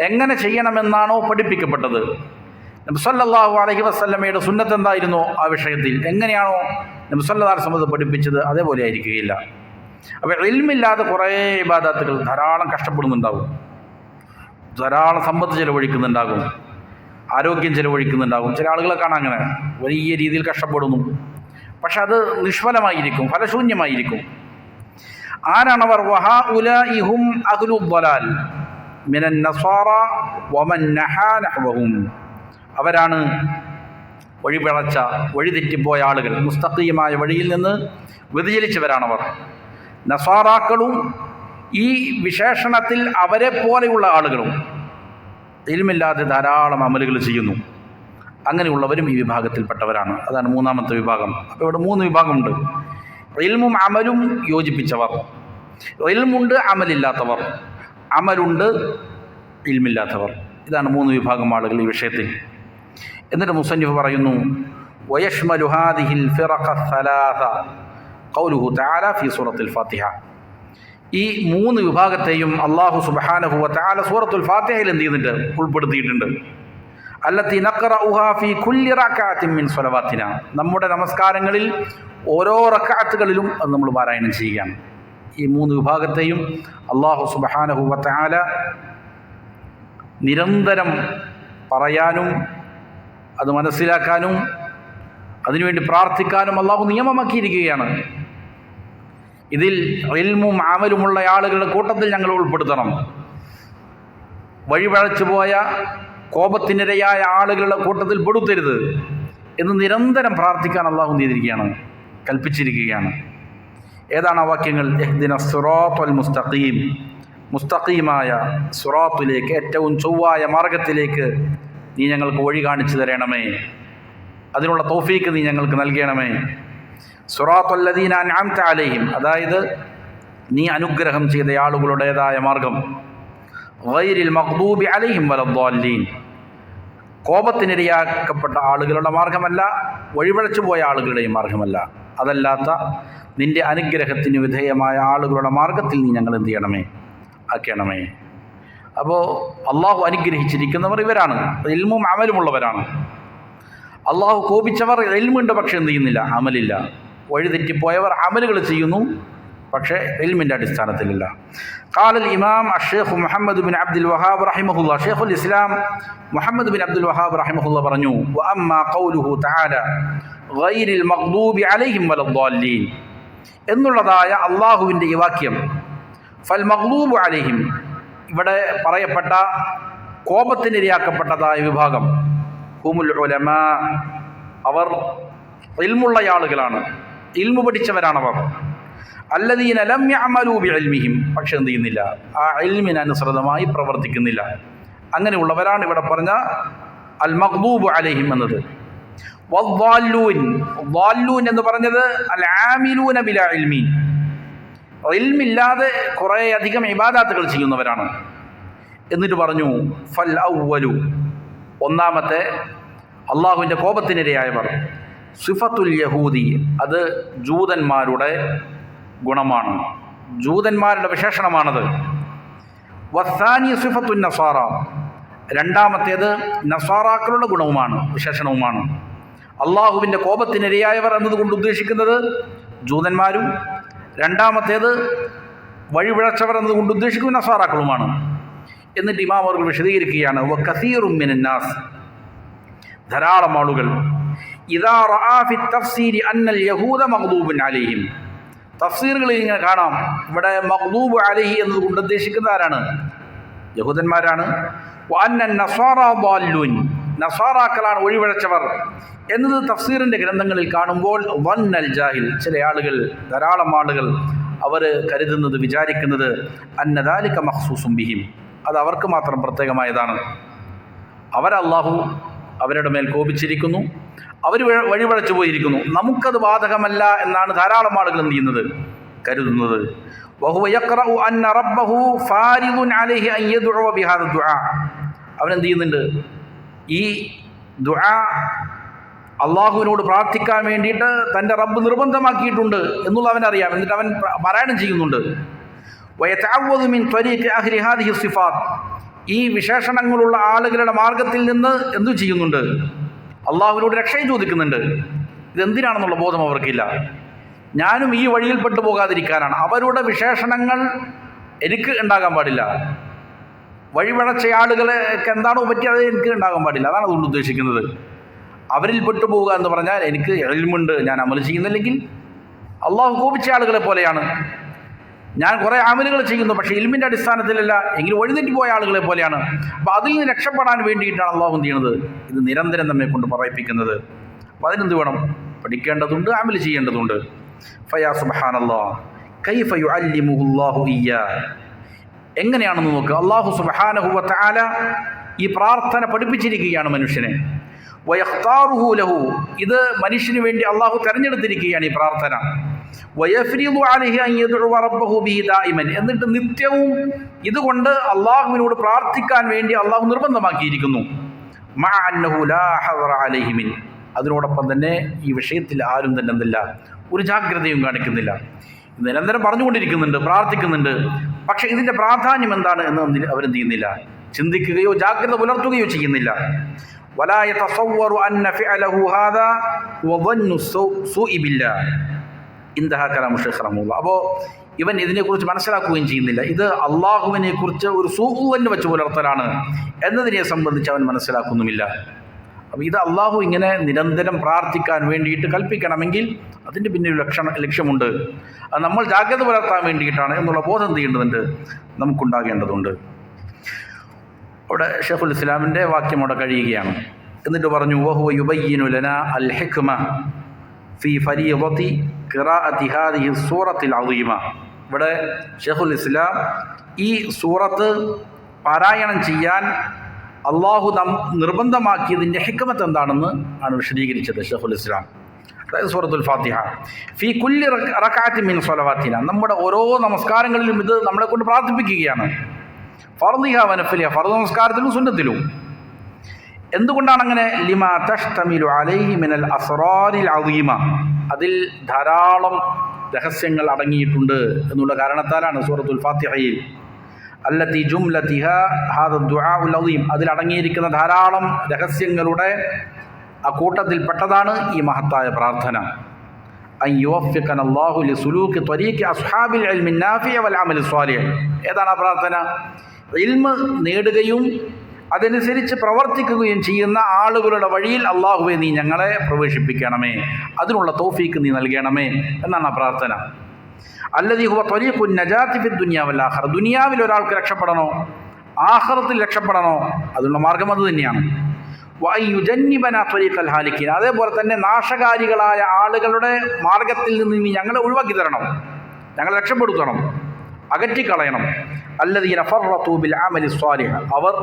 എങ്ങനെ ചെയ്യണമെന്നാണോ പഠിപ്പിക്കപ്പെട്ടത്, നബി സല്ലല്ലാഹു അലൈഹി വസല്ലമയുടെ സുന്നത്ത് എന്തായിരുന്നോ ആ വിഷയത്തിൽ എങ്ങനെയാണോ നബി സല്ലല്ലാഹു അലൈഹി വസല്ലം പഠിപ്പിച്ചത് അതേപോലെ ആയിരിക്കുകയില്ല. അപ്പോൾ ഇൽമില്ലാതെ കുറേ ഇബാദത്തുകൾ ധാരാളം കഷ്ടപ്പെടുന്നുണ്ടാകും, ധാരാളം സമ്പത്ത് ചിലവഴിക്കുന്നുണ്ടാകും, ആരോഗ്യം ചിലവഴിക്കുന്നുണ്ടാകും. ചില ആളുകളെ കാണാൻ അങ്ങനെ വലിയ രീതിയിൽ കഷ്ടപ്പെടുന്നു. പക്ഷെ അത് നിഷ്ഫലമായിരിക്കും, ഫലശൂന്യമായിരിക്കും. ആരാണവർ? വഹഉലാഇ ഹും അഹ്ലു ദ്ദലാൽ മിനൻ നസാറ വമൻ നഹാ നഹ്വഹും, അവരാണ് വഴിപിഴച്ച, വഴിതെറ്റിപ്പോയ ആളുകൾ. മുസ്തഖീമായ വഴിയിൽ നിന്ന് വ്യതിചലിച്ചവരാണവർ. നസാറാക്കളും ഈ വിശേഷണത്തിൽ അവരെ പോലെയുള്ള ആളുകളും ഇൽമില്ലാതെ ധാരാളം അമലുകൾ ചെയ്യുന്നു. അങ്ങനെയുള്ളവരും ഈ വിഭാഗത്തിൽപ്പെട്ടവരാണ്. അതാണ് മൂന്നാമത്തെ വിഭാഗം. അപ്പോൾ ഇവിടെ 3 വിഭാഗമുണ്ട്. ഇൽമും അമലും യോജിപ്പിച്ചവർ, ഇൽമുണ്ട് അമലില്ലാത്തവർ, അമലുണ്ട് ഇൽമില്ലാത്തവർ. ഇതാണ് 3 വിഭാഗം ആളുകൾ ഈ വിഷയത്തിൽ. എന്നിട്ട് മുസന്നിഫ് പറയുന്നു, വയഷ്മലു ഹാദിഹിൽ ഫിറഖ സലാസ ഖൗലുഹു തആല ഫീ സൂറത്തുൽ ഫാത്തിഹ. ഈ 3 വിഭാഗത്തെയും അല്ലാഹു സുബ്ഹാനഹു വ തആല സൂറത്തുൽ ഫാത്തിഹയിൽ എന്ത് ചെയ്യുന്നുണ്ട്? ഉൾപ്പെടുത്തിയിട്ടുണ്ട്. അല്ലത്തി നഖറഉഹാ ഫീ കുല്ലി റക്അത്തിൻ മിൻ സ്വലവാത്തിന, നമ്മുടെ നമസ്കാരങ്ങളിൽ ഓരോ റക്അത്തുകളിലും അത് നമ്മൾ പാരായണം ചെയ്യുകയാണ്. ഈ 3 വിഭാഗത്തെയും അല്ലാഹു സുബ്ഹാനഹു വ തആല നിരന്തരം പറയാനും അത് മനസ്സിലാക്കാനും അതിനുവേണ്ടി പ്രാർത്ഥിക്കാനും അല്ലാഹു നിയമമാക്കിയിരിക്കുകയാണ്. ഇതിൽ ഇൽമും അമലുമുള്ള ആളുകളുടെ കൂട്ടത്തിൽ ഞങ്ങൾ ഉൾപ്പെടുത്തണം. വഴിപഴച്ചു പോയ കോപത്തിനിരയായ ആളുകളുടെ കൂട്ടത്തിൽ പെടുത്തരുത് എന്ന് നിരന്തരം പ്രാർത്ഥിക്കാൻ അല്ലാഹു ചെയ്തിരിക്കുകയാണ്, കൽപ്പിച്ചിരിക്കുകയാണ്. ഏതാണ് ആ വാക്യങ്ങൾ? ഇഹ്ദിന സിറാത്തൽ മുസ്തഖീം, മുസ്തഖീമായ സിറാത്തിലേക്ക്, ഏറ്റവും ചൊവ്വായ മാർഗത്തിലേക്ക് നീ ഞങ്ങൾക്ക് വഴി കാണിച്ചു തരണമേ, അതിനുള്ള തൗഫീക്ക് നീ ഞങ്ങൾക്ക് നൽകണമേ. സിറാത്തല്ലദീന അൻഅംത അലൈഹിം, അതായത് നീ അനുഗ്രഹം ചെയ്ത ആളുകളുടേതായ മാർഗം. ഗൈരിൽ മഗ്ദൂബി അലൈഹിം വലദ്ദാല്ലീൻ, കോപത്തിനിരയാക്കപ്പെട്ട ആളുകളുടെ മാർഗമല്ല, വഴിപഴച്ചു പോയ ആളുകളുടെയും മാർഗമല്ല, അതല്ലാത്ത നിന്റെ അനുഗ്രഹത്തിന് വിധേയമായ ആളുകളുടെ മാർഗത്തിൽ നീ ഞങ്ങൾ എന്ത് ചെയ്യണമേ, ആക്കണമേ. അപ്പോൾ അള്ളാഹു അനുഗ്രഹിച്ചിരിക്കുന്നവർ ഇവരാണ്, ഇൽമും അമലുമുള്ളവരാണ്. അള്ളാഹു കോപിച്ചവർ ഇൽമുണ്ട് പക്ഷെ എന്ത് ചെയ്യുന്നില്ല, അമലില്ല. വഴിതെറ്റിപ്പോയവർ അമലുകൾ ചെയ്യുന്നു പക്ഷേ ഇൽമിൻ്റെ അടിസ്ഥാനത്തിലില്ല. ഖാലൽ ഇമാം അഷ്ശൈഖ് മുഹമ്മദ് ബിൻ അബ്ദുൽ വഹാബ് റഹിമഹുല്ലാ, ഷെയ്ഖുൽ ഇസ്ലാം മുഹമ്മദ് ബിൻ അബ്ദുൽ വഹാബ് റഹിമഹുല്ലാ പറഞ്ഞു, വഅമ്മാ ഖൗലുഹു തആല ഗൈരിൽ മഗ്ദൂബി അലൈഹിം വലദ്ദാല്ലീൻ എന്നുള്ളതായ അള്ളാഹുവിൻ്റെ ഈ വാക്യം, ഫൽ മഗ്ദൂബു അലൈഹിം, ഇവിടെ പറയപ്പെട്ട കോപത്തിനിരയാക്കപ്പെട്ടതായ വിഭാഗം, ഹുമുൽ ഉലമാ, അവർ ഇൽമുള്ള ആളുകളാണ്, ഇൽമു പഠിച്ചവരാണവർ. അല്ലദീന ലം യഅമലൂ ബിഇൽമിഹിം, പക്ഷെ എന്ത് ചെയ്യുന്നില്ല, ആ ഇൽമിനനുസൃതമായി പ്രവർത്തിക്കുന്നില്ല. അങ്ങനെയുള്ളവരാണ് ഇവിടെ പറഞ്ഞ അൽ മഗ്ദൂബു അലൈഹിം എന്നത്. വദ്ദാല്ലൂൻ, ദ്വാല്ലൂൻ എന്ന് പറഞ്ഞത് അൽ ആമിലൂന ബിലാ ഇൽമി, ഇൽമില്ലാതെ കുറേ അധികം ഇബാദാത്തുകൾ ചെയ്യുന്നവരാണ്. എന്നിട്ട് പറഞ്ഞു ഫൽ അവ്വലു, ഒന്നാമത്തെ അള്ളാഹുവിൻ്റെ കോപത്തിനിരയായവർ, സിഫത്തുൽ യഹൂദി, അത് ജൂതന്മാരുടെ ഗുണമാണ്, ജൂതന്മാരുടെ വിശേഷണമാണത്. വസ്സാനി സിഫത്തുൻ നസാറ, രണ്ടാമത്തേത് നസാറാക്കളുടെ ഗുണവുമാണ്, വിശേഷണവുമാണ്. അള്ളാഹുവിൻ്റെ കോപത്തിനിരയായവർ എന്നതുകൊണ്ട് ഉദ്ദേശിക്കുന്നത് ജൂതന്മാരും, രണ്ടാമത്തേത് വഴിപിഴച്ചവർ എന്നതുകൊണ്ട് ഉദ്ദേശിക്കുന്നത് നസാറാക്കളുമാണ്. എന്നിട്ട് ഇമാം അവർ വിശദീകരിക്കുകയാണ്, വകസീറും മിനന്നാസ്, ധാരാളം ആളുകൾ, ഇദാ റആ ഫി തഫ്സീരി അന്നൽ യഹൂദ മഗ്ദൂബുൻ അലൈഹിം, തഫ്സീറുകളിൽ ഇങ്ങനെ കാണാം, ഇവിടെ മഗ്ദൂബ് അലൈഹി എന്നതുകൊണ്ട് ഉദ്ദേശിക്കുന്നത് ആരാണ്? യഹൂദന്മാരാണ്. വഅന്ന നസാറ ളാല്ലൂൻ, നസാറാക്കളാണ് വഴിപിഴച്ചവർ എന്നത് തഫ്സീറിൻ്റെ ഗ്രന്ഥങ്ങളിൽ കാണുമ്പോൾ വന്നൽ ജാഹിൽ, ചില ആളുകൾ, ധാരാളം ആളുകൾ അവർ കരുതുന്നത്, വിചാരിക്കുന്നത് അന്ന ദാലിക മഖ്സൂസും ബിഹിം, അത് അവർക്ക് മാത്രം പ്രത്യേകമായതാണ്. അവരല്ലാഹു അവരുടെ മേൽ കോപിച്ചിരിക്കുന്നു, അവർ വഴിപഴച്ചു പോയിരിക്കുന്നു, നമുക്കത് ബാധകമല്ല എന്നാണ് ധാരാളം ആളുകൾ എന്ത് ചെയ്യുന്നത്, കരുതുന്നത്. വഹുവ യഖറഉ അന്ന റബ്ബഹു ഫാരിദുൻ അലൈഹി അൻ യദ്ഉ ബിഹാദ ദുആ, അവനെന്ത് ചെയ്യുന്നുണ്ട്, ഈ ദുആ അള്ളാഹുവിനോട് പ്രാർത്ഥിക്കാൻ വേണ്ടിയിട്ട് തൻ്റെ റബ്ബ് നിർബന്ധമാക്കിയിട്ടുണ്ട് എന്നുള്ള അവനറിയാം. എന്നിട്ട് അവൻ പാരായണം ചെയ്യുന്നുണ്ട്. വയതഅവ്വദു മിൻ ത്വരീഖി അഹ്ലി ഹാദിഹി സിഫാത്ത്, ഈ വിശേഷണങ്ങളുള്ള ആളുകളുടെ മാർഗത്തിൽ നിന്ന് എന്തു ചെയ്യുന്നുണ്ട്, അള്ളാഹുവിനോട് രക്ഷയും ചോദിക്കുന്നുണ്ട്. ഇതെന്തിനാണെന്നുള്ള ബോധം അവർക്കില്ല. ഞാനും ഈ വഴിയിൽപ്പെട്ടു പോകാതിരിക്കാനാണ്. അവരുടെ വിശേഷണങ്ങൾ എനിക്ക് ഉണ്ടാകാൻ പാടില്ല. വഴിപഴച്ച ആളുകളൊക്കെ എന്താണോ പറ്റിയത് എനിക്ക് ഉണ്ടാകാൻ പാടില്ല. അതാണ് അതുകൊണ്ട് ഉദ്ദേശിക്കുന്നത്. അവരിൽ പെട്ടുപോവുക എന്ന് പറഞ്ഞാൽ എനിക്ക് ഇൽമുണ്ട്, ഞാൻ അമൽ ചെയ്യുന്നില്ലെങ്കിൽ അള്ളാഹു കോപിച്ച ആളുകളെ പോലെയാണ്. ഞാൻ കുറേ അമലുകൾ ചെയ്യുന്നു പക്ഷേ ഇൽമിൻ്റെ അടിസ്ഥാനത്തിലല്ല എങ്കിൽ വഴിതെറ്റിപ്പോയ ആളുകളെ പോലെയാണ്. അപ്പോൾ അതിൽ നിന്ന് രക്ഷപ്പെടാൻ വേണ്ടിയിട്ടാണ് അള്ളാഹു എന്ത് ചെയ്യുന്നത്, ഇത് നിരന്തരം നമ്മെ കൊണ്ട് പറയിപ്പിക്കുന്നത്. അപ്പോൾ അതിനെന്ത് വേണം, പഠിക്കേണ്ടതുണ്ട്, അമൽ ചെയ്യേണ്ടതുണ്ട്. ഫയാ സുബ്ഹാനല്ലാഹ് കൈഫ യുഅല്ലിമുഹുല്ലാഹു ഇയ്യാ, എങ്ങനെയാണെന്ന് നോക്കുക. അല്ലാഹു സുബ്ഹാനഹു വ തആല ഈ പ്രാർത്ഥന പഠിപ്പിച്ചിരിക്കുകയാണ് മനുഷ്യനെ. വയഖ്താറുഹു ലഹു, ഇത് മനുഷ്യന് വേണ്ടി അള്ളാഹു തിരഞ്ഞെടുത്തിരിക്കുകയാണ് ഈ പ്രാർത്ഥന. വയഫ്രിദു അലൈഹി അൻ യദ്ഉ റബ്ബഹു ബിഹി ദായിമൻ, എന്നിട്ട് നിത്യവും ഇതുകൊണ്ട് അള്ളാഹുവിനോട് പ്രാർത്ഥിക്കാൻ വേണ്ടി അള്ളാഹു നിർബന്ധമാക്കിയിരിക്കുന്നു. മഅ അന്നഹു ലാ ഹദറ അലൈഹി മിൻ, അതിനോടൊപ്പം തന്നെ ഈ വിഷയത്തിൽ ആരും തന്നെ എന്തില്ല, ഒരു ജാഗ്രതയും കാണിക്കുന്നില്ല. നിരന്തരം പറഞ്ഞുകൊണ്ടിരിക്കുന്നുണ്ട്, പ്രാർത്ഥിക്കുന്നുണ്ട്, പക്ഷേ ഇതിൻ്റെ പ്രാധാന്യം എന്താണ് എന്ന് അവരെന്ത് ചെയ്യുന്നില്ല, ചിന്തിക്കുകയോ ജാഗ്രത പുലർത്തുകയോ ചെയ്യുന്നില്ല. വലാ യതസവ്വറു അന്ന ഫിഅലഹു ഹാദാ വദന്നു സൂഇ ബില്ലാഹ്. ഇന്തഹ കലാമു ശൈഖ് റഹ്മത്തുള്ളാഹി. അപ്പോൾ ഇവൻ ഇതിനെക്കുറിച്ച് മനസ്സിലാക്കുകയും ചെയ്യുന്നില്ല. ഇത് അള്ളാഹുവിനെ കുറിച്ച് ഒരു സൂഅ് വെച്ച് പുലർത്തലാണ് എന്നതിനെ സംബന്ധിച്ച് അവൻ മനസ്സിലാക്കുന്നുമില്ല. അപ്പോൾ ഇത് അള്ളാഹു ഇങ്ങനെ നിരന്തരം പ്രാർത്ഥിക്കാൻ വേണ്ടിയിട്ട് കൽപ്പിക്കണമെങ്കിൽ അതിൻ്റെ പിന്നിൽ ലക്ഷ്യമുണ്ട്. അത് നമ്മൾ ജാഗ്രത പുലർത്താൻ വേണ്ടിയിട്ടാണ് എന്നുള്ള ബോധം ചെയ്യേണ്ടതുണ്ട്, നമുക്കുണ്ടാകേണ്ടതുണ്ട്. അവിടെ ഷെയ്ഖുൽ ഇസ്ലാമിൻ്റെ വാക്യം അവിടെ കഴിയുകയാണ്. എന്നിട്ട് പറഞ്ഞു വഹുവ യുബയ്യിനു ലനാ അൽ ഹിക്മ ഫീ ഫരീദത്തി ഖിറാഅത്തി ഹാദിഹി സൂറത്തിൽ അളീമ. ഇവിടെ ഷെയ്ഖുൽ ഇസ്ലാം ഈ സൂറത്ത് പാരായണം ചെയ്യാൻ അള്ളാഹു നിർബന്ധമാക്കിയതിൻ്റെ ഹിക്മത്ത് എന്താണെന്ന് ആണ് വിശദീകരിച്ചത് ഷെയ്ഖുൽ ഇസ്ലാം. അതായത് സൂറത്തുൽ ഫാത്തിഹ ഫീ കുല്ലി റക്അത്തിൻ മിൻ സ്വലവാത്തിന, നമ്മുടെ ഓരോ നമസ്കാരങ്ങളിലും ഇത് നമ്മളെ കൊണ്ട് പ്രാർത്ഥിപ്പിക്കുകയാണ്. ഫർദിഹ വനഫലിഹ, ഫർദ് നമസ്കാരത്തിലും സുന്നത്തിലും. എന്തുകൊണ്ടാണ് അങ്ങനെ? ലിമാ തഷ്തമിലു അലൈഹി മിനൽ അസ്റാരിൽ അളീമ, അതിൽ ധാരാളം രഹസ്യങ്ങൾ അടങ്ങിയിട്ടുണ്ട് എന്നുള്ള കാരണത്താലാണ് സൂറത്തുൽ ഫാത്തിഹയിൽ അല്ലത്തി ജുംലതിഹ ഹാദ ദുആഉൽ അളീം, അതിൽ അടങ്ങിയിരിക്കുന്ന ധാരാളം രഹസ്യങ്ങളുടെ കൂട്ടത്തിൽപ്പെട്ടതാണ് ഈ മഹത്തായ പ്രാർത്ഥന. അൻ യുവഫിഖന അല്ലാഹു ലിസുലൂകി ത്വരീഖി അസ്ഹാബിൽ ഇൽമി നാഫിഅ വൽ അമലി സ്വാലിഹ്. ഏതാണ് ആ പ്രാർത്ഥന? ഇൽമ് നേടുകയും അതനുസരിച്ച് പ്രവർത്തിക്കുകയും ചെയ്യുന്ന ആളുകളുടെ വഴിയിൽ അള്ളാഹുവെ നീ ഞങ്ങളെ പ്രവേശിപ്പിക്കണമേ, അതിനുള്ള തൗഫീക്ക് നീ നൽകണമേ എന്നാണ് ആ പ്രാർത്ഥന. അല്ലദീ ഹുവ ത്വരീഖുൻ നജാത്തി ഫി ദുനിയാ വൽ ആഖിറ, ദുനിയാവിൽ ഒരാൾക്ക് രക്ഷപ്പെടണോ ആഖിറത്തിൽ രക്ഷപ്പെടണോ അതിനുള്ള മാർഗം അത് തന്നെയാണ്. വയുജന്നിബന ത്വരീഖൽ ഹാലിക്കീൻ, അതേപോലെ തന്നെ നാശകാരികളായ ആളുകളുടെ മാർഗത്തിൽ നിന്ന് നീ ഞങ്ങളെ ഒഴിവാക്കി തരണം, ഞങ്ങളെ രക്ഷപ്പെടുത്തണം, അകറ്റിക്കളയണം. അല്ലദീന ഫർറതു ബിൽ അമലി സ്വാലിഹ്, അവർ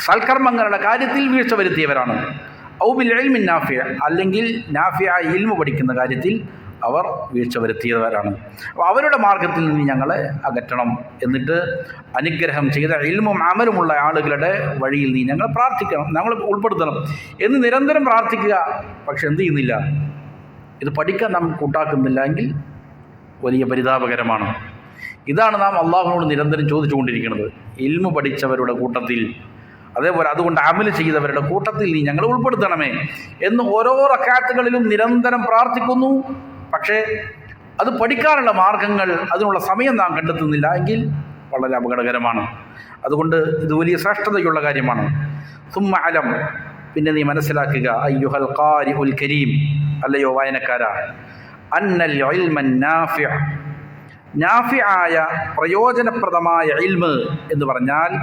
സൽക്കർമ്മങ്ങളുടെ കാര്യത്തിൽ വീഴ്ച വരുത്തിയവരാണ്. ഔ ബിൽ ഇൽമി നാഫിഅ, അല്ലെങ്കിൽ നാഫിഅ ഇൽമു പഠിക്കുന്ന കാര്യത്തിൽ അവർ വീഴ്ച വരുത്തിയവരാണ്. അപ്പോൾ അവരുടെ മാർഗത്തിൽ നിന്ന് ഞങ്ങളെ അകറ്റണം, എന്നിട്ട് അനുഗ്രഹം ചെയ്ത ഇൽമും അമലുമുള്ള ആളുകളുടെ വഴിയിൽ നീ ഞങ്ങൾ പ്രാർത്ഥിക്കണം, ഞങ്ങൾ ഉൾപ്പെടുത്തണം എന്ന് നിരന്തരം പ്രാർത്ഥിക്കുക. പക്ഷെ എന്ത് ചെയ്യുന്നില്ല? ഇത് പഠിക്കാൻ നാം കൂട്ടാക്കുന്നില്ല എങ്കിൽ വലിയ പരിതാപകരമാണ്. ഇതാണ് നാം അള്ളാഹുവിനോട് നിരന്തരം ചോദിച്ചുകൊണ്ടിരിക്കുന്നത്. ഇൽമു പഠിച്ചവരുടെ കൂട്ടത്തിൽ, അതേപോലെ അതുകൊണ്ട് അമൽ ചെയ്തവരുടെ കൂട്ടത്തിൽ നീ ഞങ്ങളെ ഉൾപ്പെടുത്തണമേ എന്ന് ഓരോ റക്അത്തുകളിലും നിരന്തരം പ്രാർത്ഥിക്കുന്നു. പക്ഷേ അത് പഠിക്കാനുള്ള മാർഗങ്ങൾ, അതിനുള്ള സമയം നാം കണ്ടെത്തുന്നില്ല എങ്കിൽ വളരെ അപകടകരമാണ്. അതുകൊണ്ട് ഇത് വലിയ ശ്രേഷ്ഠതയുള്ള കാര്യമാണ്. സുമ്മ അലം, പിന്നെ നീ മനസ്സിലാക്കുക, അയ്യുഹൽ ഖാരിഉൽ കരീം, അല്ലയോ വായനക്കാരാ, അന്നൽ ഇൽമൻ നാഫിഅ, നാഫിആയ പ്രയോജനപ്രദമായ ഇൽമ് എന്ന് പറഞ്ഞാൽ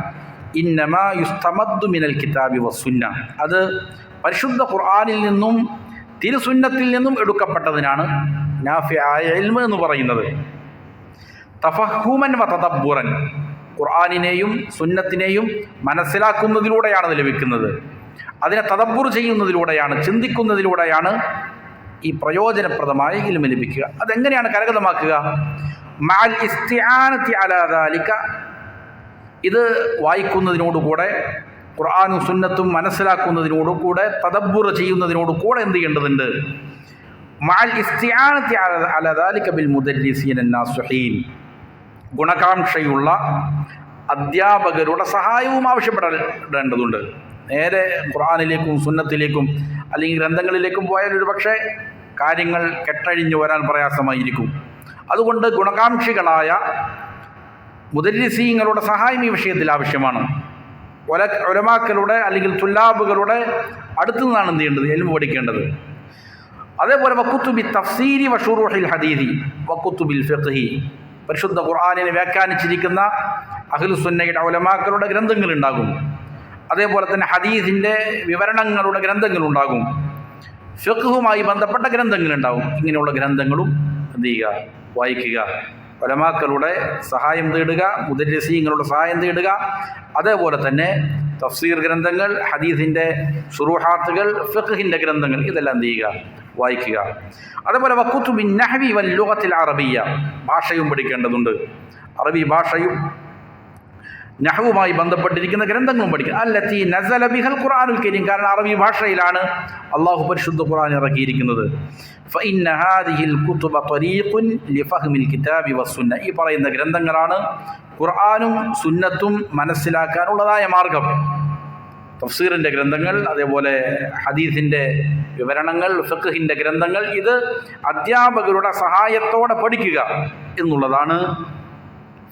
ഇന്നമാ യുസ്തമദ്ദു മിനൽ കിതാബി വസ്സുന്ന, അത് പരിശുദ്ധ ഖുർആനിൽ നിന്നും തിരുസുന്നത്തിൽ നിന്നും എടുക്കപ്പെട്ടതിനാണ് നാഫിആയ ഇൽമ് എന്ന് പറയുന്നത്. തഫഹുമൻ വ തദബ്ബുറൻ, ഖുർആനിനെയും സുന്നത്തിനെയും മനസ്സിലാക്കുന്നതിലൂടെയാണ് അത് ലഭിക്കുന്നത്. അതിനെ തദബ്ബുർ ചെയ്യുന്നതിലൂടെയാണ്, ചിന്തിക്കുന്നതിലൂടെയാണ് ഈ പ്രയോജനപ്രദമായ ഇൽമ് ലഭിക്കുക. അതെങ്ങനെയാണ് കരഗതമാക്കുക? മഅൽ ഇസ്തിആനതി അലാ ദാലിക, ഇത് വായിക്കുന്നതിനോടുകൂടെ ഖുർആനും സുന്നത്തും മനസ്സിലാക്കുന്നതിനോടുകൂടെ തദബ്ബുർ ചെയ്യുന്നതിനോടുകൂടെ എന്ത് ചെയ്യേണ്ടതുണ്ട്? മഅൽ ഇസ്തിആനതി അലാ ദാലിക ബിൽ മുദല്ലിസീന നാസ്ഹിൻ, ഗുണകാംക്ഷയുള്ള അധ്യാപകരുടെ സഹായവും ആവശ്യപ്പെടേണ്ടതുണ്ട്. നേരെ ഖുർആനിലേക്കും സുന്നത്തിലേക്കും അല്ലെങ്കിൽ ഗ്രന്ഥങ്ങളിലേക്കും പോയാൽ ഒരു പക്ഷേ കാര്യങ്ങൾ കെട്ടഴിഞ്ഞു വരാൻ പ്രയാസമായിരിക്കും. അതുകൊണ്ട് ഗുണകാംക്ഷികളായ മുദല്ലിസീങ്ങളുടെ സഹായം ഈ വിഷയത്തിൽ ആവശ്യമാണ്. ഉലമാക്കളുടെ അല്ലെങ്കിൽ തുല്ലാബുകളുടെ അടുത്തു നിന്നാണ് എന്ത് ചെയ്യേണ്ടത്? ഇൽമു പഠിക്കേണ്ടത്. അതേപോലെ വക്കുത്തുബി തഫ്സീരി വശുറൂഹിൽ ഹദീദി വക്കുത്തുബിൽ ഫിഖ്ഹി, പരിശുദ്ധ ഖുർആനിനെ വ്യാഖ്യാനിച്ചിരിക്കുന്ന അഹ്ലുസുന്നയുടെ ഉലമാക്കളുടെ ഗ്രന്ഥങ്ങളുണ്ടാകും. അതേപോലെ തന്നെ ഹദീസിൻ്റെ വിവരണങ്ങളുടെ ഗ്രന്ഥങ്ങളുണ്ടാകും. ഫിഖ്ഹുമായി ബന്ധപ്പെട്ട ഗ്രന്ഥങ്ങളുണ്ടാകും. ഇങ്ങനെയുള്ള ഗ്രന്ഥങ്ങളും എന്ത് ചെയ്യുക? വായിക്കുക. ഉലമാക്കളുടെ സഹായം തേടുക, മുദല്ലിസീങ്ങളുടെ സഹായം തേടുക. അതേപോലെ തന്നെ തഫ്സീർ ഗ്രന്ഥങ്ങൾ, ഹദീസിൻ്റെ ശുറൂഹാത്തുകൾ, ഫിഖ്ഹിൻ്റെ ഗ്രന്ഥങ്ങൾ, ഇതെല്ലാം എന്ത് ചെയ്യുക? വായിക്കുക. അതേപോലെ വക്കുത്തുബിൻ നഹ്വി വൽ ലുഗത്തിൽ അറബിയ്യ, ഭാഷയും പഠിക്കേണ്ടതുണ്ട്. അറബി ഭാഷയും നഹ്വുമായി ബന്ധപ്പെട്ടിരിക്കുന്ന ഗ്രന്ഥങ്ങളും പഠിക്കുക. അല്ലത്തി നസല ബിഹൽ ഖുർആനുൽ കരീം, കാരണം അറബി ഭാഷയിലാണ് അള്ളാഹു പരിശുദ്ധ ഖുർആൻ ഇറക്കിയിരിക്കുന്നത്. ഫഇന്ന ഹാദിഹിൽ കുതുബ ത്വരീഖുൻ ലിഫഹ്മിൽ കിതാബി വസ്സുന്ന, ഈ പറയുന്ന ഗ്രന്ഥങ്ങളാണ് ഖുർആനും സുന്നത്തും മനസ്സിലാക്കാനുള്ളതായ മാർഗം. തഫ്സീറിൻ്റെ ഗ്രന്ഥങ്ങൾ, അതേപോലെ ഹദീസിൻ്റെ വിവരണങ്ങൾ, ഫിഖ്ഹിൻ്റെ ഗ്രന്ഥങ്ങൾ, ഇത് അധ്യാപകരുടെ സഹായത്തോടെ പഠിക്കുക എന്നുള്ളതാണ്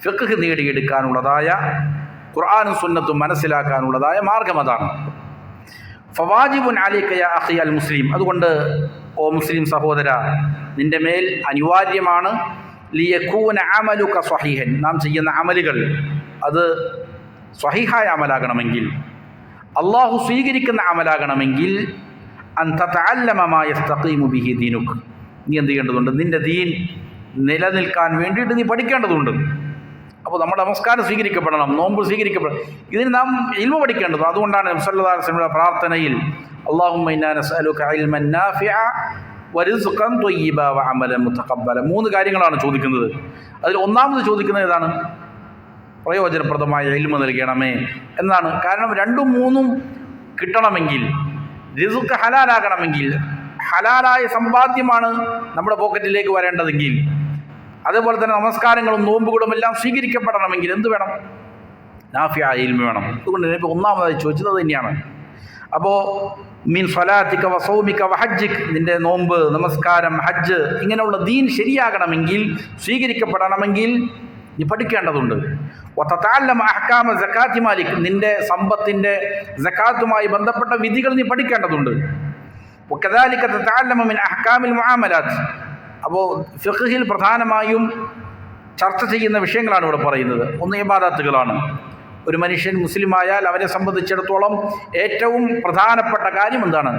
ഫിഖ്ഹ് നേടിയെടുക്കാനുള്ളതായ, ഖുർആനും സുന്നത്തും മനസ്സിലാക്കാനുള്ളതായ മാർഗം. അതാണ് ഫവാജിബുൻ അലൈക യാ അഖി അൽ മുസ്ലിം. അതുകൊണ്ട് ഓ മുസ്ലിം സഹോദര, നിൻ്റെ മേൽ അനിവാര്യമാണ് ലിയകൂന അമലുക സ്വഹീഹൻ, നാം ചെയ്യുന്ന അമലുകൾ അത് സ്വഹീഹായ അമലാകണമെങ്കിൽ, അള്ളാഹു സ്വീകരിക്കുന്ന അമലാകണമെങ്കിൽ, അൻ തതഅല്ലമ മാ യസ്തഖീമു ബിഹി ദീനുക്, നീ എന്ത് ചെയ്യേണ്ടതുണ്ട്? നിൻ്റെ ദീൻ നിലനിൽക്കാൻ വേണ്ടിയിട്ട് നീ പഠിക്കേണ്ടതുണ്ട്. അപ്പോൾ നമ്മുടെ നമസ്കാരം സ്വീകരിക്കപ്പെടണം, നോമ്പ് സ്വീകരിക്കപ്പെടണം, ഇതിന് നാം ഇൽമ പഠിക്കേണ്ടത്. അതുകൊണ്ടാണ് നബി സല്ലല്ലാഹു അലൈഹി വസല്ലം പ്രാർത്ഥനയിൽ അല്ലാഹുമ്മ ഇന്നാ നസ്അലുക ഇൽമൻ നാഫിഅ വറിസ്ഖൻ ത്വയ്യിബ വഅമലൻ മുതഖബ്ബല. 3 കാര്യങ്ങളാണ് ചോദിക്കുന്നത്. അതിൽ ഒന്നാമത് ചോദിക്കുന്നത് ഏതാണ്? പ്രയോജനപ്രദമായ ഇൽമ നൽകണമേ എന്നാണ്. കാരണം 2ഉം 3ഉം കിട്ടണമെങ്കിൽ, റിസ്ഖ് ഹലാലാകണമെങ്കിൽ, ഹലാലായ സമ്പാദ്യമാണ് നമ്മുടെ പോക്കറ്റിലേക്ക് വരേണ്ടതെങ്കിൽ, അതേപോലെ തന്നെ നമസ്കാരങ്ങളും നോമ്പുകളും എല്ലാം സ്വീകരിക്കപ്പെടണമെങ്കിൽ എന്ത് വേണം? നാഫിയായ ഇൽമ വേണം. അതുകൊണ്ട് എനിക്ക് ഒന്നാമതായി ചോദിച്ചത് അത് തന്നെയാണ്. അപ്പോൾ മിൻ സ്വലാത്തിക വസൗമിക വഹജ്ജിക്, നിൻ്റെ നോമ്പ്, നമസ്കാരം, ഹജ്ജ്, ഇങ്ങനെയുള്ള ദീൻ ശരിയാകണമെങ്കിൽ, സ്വീകരിക്കപ്പെടണമെങ്കിൽ നീ പഠിക്കേണ്ടതുണ്ട്. വതതഅല്ലമ അഹ്കാമ സകാത്തി മാലിക്, നിൻ്റെ സമ്പത്തിൻ്റെ സകാത്തുമായി ബന്ധപ്പെട്ട വിധികൾ നീ പഠിക്കേണ്ടതുണ്ട്. വകദാലിക തതഅല്ലമ മിൻ അഹ്കാമിൽ മുആമലാത്ത്. അപ്പോൾ ഫിഖ്ഹിൽ പ്രധാനമായും ചർച്ച ചെയ്യുന്ന വിഷയങ്ങളാണ് ഇവിടെ പറയുന്നത്. ഒന്ന് ഇബാദത്തുകളാണ്. ഒരു മനുഷ്യൻ മുസ്ലിമായാൽ അവനെ സംബന്ധിച്ചിടത്തോളം ഏറ്റവും പ്രധാനപ്പെട്ട കാര്യം എന്താണ്?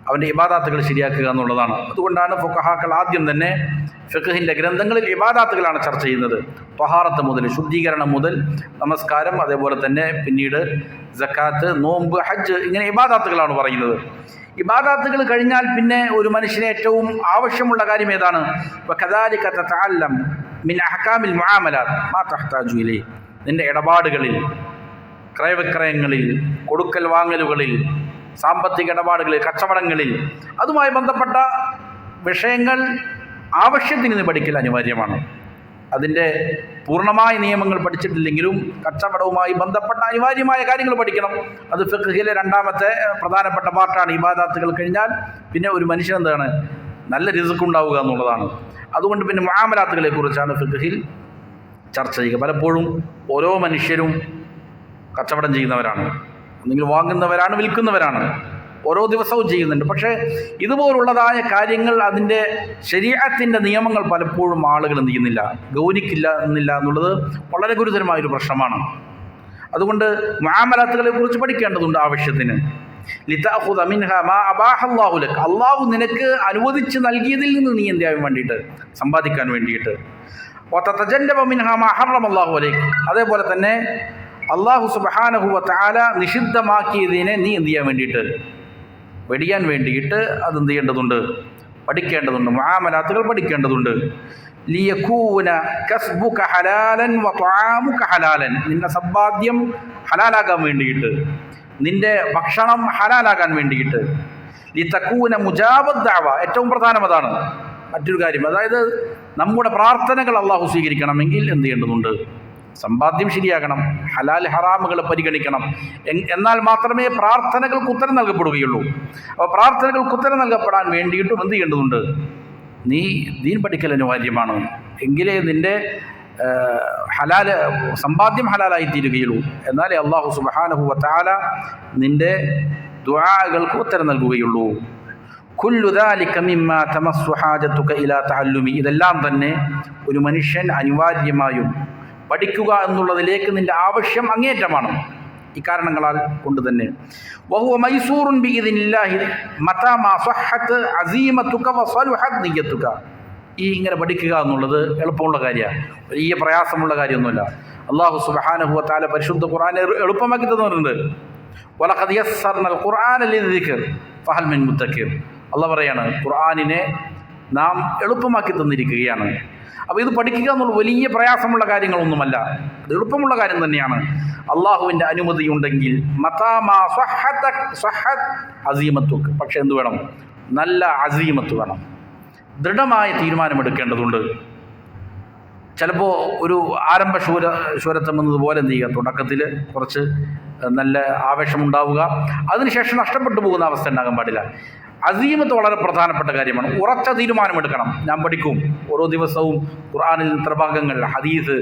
അവൻ്റെ ഇബാദത്തുകൾ ശരിയാക്കുക എന്നുള്ളതാണ്. അതുകൊണ്ടാണ് ഫുഖഹാക്കൾ ആദ്യം തന്നെ ഫിഖ്ഹിൻ്റെ ഗ്രന്ഥങ്ങളിൽ ഇബാദത്തുകളാണ് ചർച്ച ചെയ്യുന്നത്. ത്വഹാറത്ത് മുതൽ, ശുദ്ധീകരണം മുതൽ, നമസ്കാരം, അതേപോലെ തന്നെ പിന്നീട് സക്കാത്ത്, നോമ്പ്, ഹജ്ജ്, ഇങ്ങനെ ഇബാദത്തുകളാണ് പറയുന്നത്. ഇബാദത്തുകൾ കഴിഞ്ഞാൽ പിന്നെ ഒരു മനുഷ്യന് ഏറ്റവും ആവശ്യമുള്ള കാര്യം ഏതാണ്? വകദാലിക തതഅല്ലം മിൻ അഹ്കാമിൽ മുആമലാത്ത് മാ തഹ്താജു ഇലൈഹി, നിൻ്റെ ഇടപാടുകളിൽ, ക്രയവിക്രയങ്ങളിൽ, കൊടുക്കൽ വാങ്ങലുകളിൽ, സാമ്പത്തിക ഇടപാടുകളിൽ, കച്ചവടങ്ങളിൽ, അതുമായി ബന്ധപ്പെട്ട വിഷയങ്ങൾ ആവശ്യത്തിന് നീ പഠിക്കൽ അനിവാര്യമാണ്. അതിൻ്റെ പൂർണ്ണമായ നിയമങ്ങൾ പഠിച്ചിട്ടില്ലെങ്കിലും കച്ചവടവുമായി ബന്ധപ്പെട്ട അനിവാര്യമായ കാര്യങ്ങൾ പഠിക്കണം. അത് ഫിഖ്ഹിലെ 2ാമത്തെ പ്രധാനപ്പെട്ട പാർട്ടാണ്. ഇബാദത്തുകൾ കഴിഞ്ഞാൽ പിന്നെ ഒരു മനുഷ്യൻ എന്താണ്? നല്ല റിസ്ക് ഉണ്ടാവുക എന്നുള്ളതാണ്. അതുകൊണ്ട് പിന്നെ മുആമലാത്തുകളെ കുറിച്ചാണ് ഫിഖ്ഹിൽ ചർച്ച ചെയ്യുക. പലപ്പോഴും ഓരോ മനുഷ്യരും കച്ചവടം ചെയ്യുന്നവരാണ്, ഒന്നെങ്കിൽ വാങ്ങുന്നവരാണ്, വിൽക്കുന്നവരാണ്, ഓരോ ദിവസവും ചെയ്യുന്നുണ്ട്. പക്ഷേ ഇതുപോലുള്ളതായ കാര്യങ്ങൾ, അതിൻ്റെ ശരീഅത്തിൻ്റെ നിയമങ്ങൾ പലപ്പോഴും ആളുകൾ എന്ത് ചെയ്യുന്നില്ല, ഗൗനിക്കില്ല എന്നുള്ളത് വളരെ ഗുരുതരമായൊരു പ്രശ്നമാണ്. അതുകൊണ്ട് മുആമലാത്തുകളെ കുറിച്ച് പഠിക്കേണ്ടതുണ്ട് ആവശ്യത്തിന്. ലിതഅഖുദ മിൻഹാ മാ അബാഹല്ലാഹു ലക, അള്ളാഹു നിനക്ക് അനുവദിച്ച് നൽകിയതിൽ നിന്ന് നീ എന്ത് ചെയ്യാൻ വേണ്ടിയിട്ട്? സമ്പാദിക്കാൻ വേണ്ടിയിട്ട്. വതതജന്നബ മിൻഹാ മാ ഹറമല്ലാഹു അലൈക, അതേപോലെ തന്നെ അള്ളാഹു സുബ്ഹാനഹു വ തആല നിഷിദ്ധമാക്കിയതിനെ നീ എന്ത് ചെയ്യാൻ വേണ്ടിയിട്ട്? വെടിയാൻ വേണ്ടിയിട്ട് അതെന്ത് ചെയ്യേണ്ടതുണ്ട്? പഠിക്കേണ്ടതുണ്ട്. മുആമലാത്തുകൾ പഠിക്കേണ്ടതുണ്ട്. ലിയകൂന കസ്ബുക ഹലാലൻ വ ത്വആമുക ഹലാലൻ, നിന്റെ സമ്പാദ്യം ഹലാലാകാൻ വേണ്ടിയിട്ട്, നിന്റെ ഭക്ഷണം ഹലാലാകാൻ വേണ്ടിയിട്ട്. ലിതകൂന മുജാബദ് ദഅവ, ഏറ്റവും പ്രധാനം അതാണ്. മറ്റൊരു കാര്യം, അതായത് നമ്മുടെ പ്രാർത്ഥനകൾ അള്ളാഹു സ്വീകരിക്കണമെങ്കിൽ എന്ത് ചെയ്യേണ്ടതുണ്ട്? സമ്പാദ്യം ശരിയാകണം, ഹലാൽ ഹറാമുകൾ പരിഗണിക്കണം. എന്നാൽ മാത്രമേ പ്രാർത്ഥനകൾക്ക് ഉത്തരം നൽകപ്പെടുകയുള്ളൂ. അപ്പോൾ പ്രാർത്ഥനകൾക്ക് ഉത്തരം നൽകപ്പെടാൻ വേണ്ടിയിട്ടും എന്ത് ചെയ്യേണ്ടതുണ്ട്? നീ ദീൻ പഠിക്കൽ അനിവാര്യമാണ്. എങ്കിലേ നിൻ്റെ സമ്പാദ്യം ഹലാലായി തീരുകയുള്ളൂ. എന്നാലേ അള്ളാഹു സുബ്ഹാനഹു വ തആല നിൻ്റെ ദുആകൾക്ക് ഉത്തരം നൽകുകയുള്ളൂ. കുല്ലു ദാലിക മിമ്മാ തമസ്സു ഹാജതുക ഇലാ തഅല്ലുമി, ഇതെല്ലാം തന്നെ ഒരു മനുഷ്യൻ അനിവാര്യമായും പഠിക്കുക എന്നുള്ളതിലേക്ക് നിൻ്റെ ആവശ്യം അങ്ങേറ്റമാണ്. ഇക്കാരണങ്ങളാൽ കൊണ്ട് തന്നെ വഹുവ മൈസൂറുൻ ബിഇദ്നില്ലാഹി മതാ മാ സഹഹത് അസീമതുക വസലുഹത് നിയ്യതുക. ഈ ഇങ്ങനെ പഠിക്കുക എന്നുള്ളത് എളുപ്പമുള്ള കാര്യമാണ്, വലിയ പ്രയാസമുള്ള കാര്യമൊന്നുമില്ല. അല്ലാഹു സുബ്ഹാനഹു വ തആല പരിശുദ്ധ ഖുർആനെ എളുപ്പമാക്കി തന്നിട്ടുണ്ട്. വലഖദ് യസ്സർനൽ ഖുർആന ലിദ്ദിക്ർ ഫഹൽ മിൻ മുദ്ദക്കിർ. അല്ലാഹു പറയാണ്, ഖുർആനിനെ നാം എളുപ്പമാക്കി തന്നിരിക്കുകയാണ്. അപ്പോൾ ഇത് പഠിക്കുക എന്നുള്ള വലിയ പ്രയാസമുള്ള കാര്യങ്ങളൊന്നുമല്ല, അത് എളുപ്പമുള്ള കാര്യം തന്നെയാണ്. അള്ളാഹുവിൻ്റെ അനുമതിയുണ്ടെങ്കിൽ മതാമാ സ്വഹത് അസീമത്തുക്ക്, പക്ഷെ എന്ത് വേണം? നല്ല അസീമത്ത് വേണം, ദൃഢമായ തീരുമാനമെടുക്കേണ്ടതുണ്ട്. ചിലപ്പോൾ ഒരു ശൂരത്വം എന്നതുപോലെ എന്ത് ചെയ്യുക, തുടക്കത്തിൽ കുറച്ച് നല്ല ആവേശമുണ്ടാവുക, അതിനുശേഷം നഷ്ടപ്പെട്ടു പോകുന്ന അവസ്ഥ ഉണ്ടാകാൻ പാടില്ല. അസീമത്ത് വളരെ പ്രധാനപ്പെട്ട കാര്യമാണ്. ഉറച്ച തീരുമാനമെടുക്കണം. ഞാൻ പഠിക്കും, ഓരോ ദിവസവും ഖുർആനിൽ ഇത്ര ഭാഗങ്ങൾ, ഹദീസ്,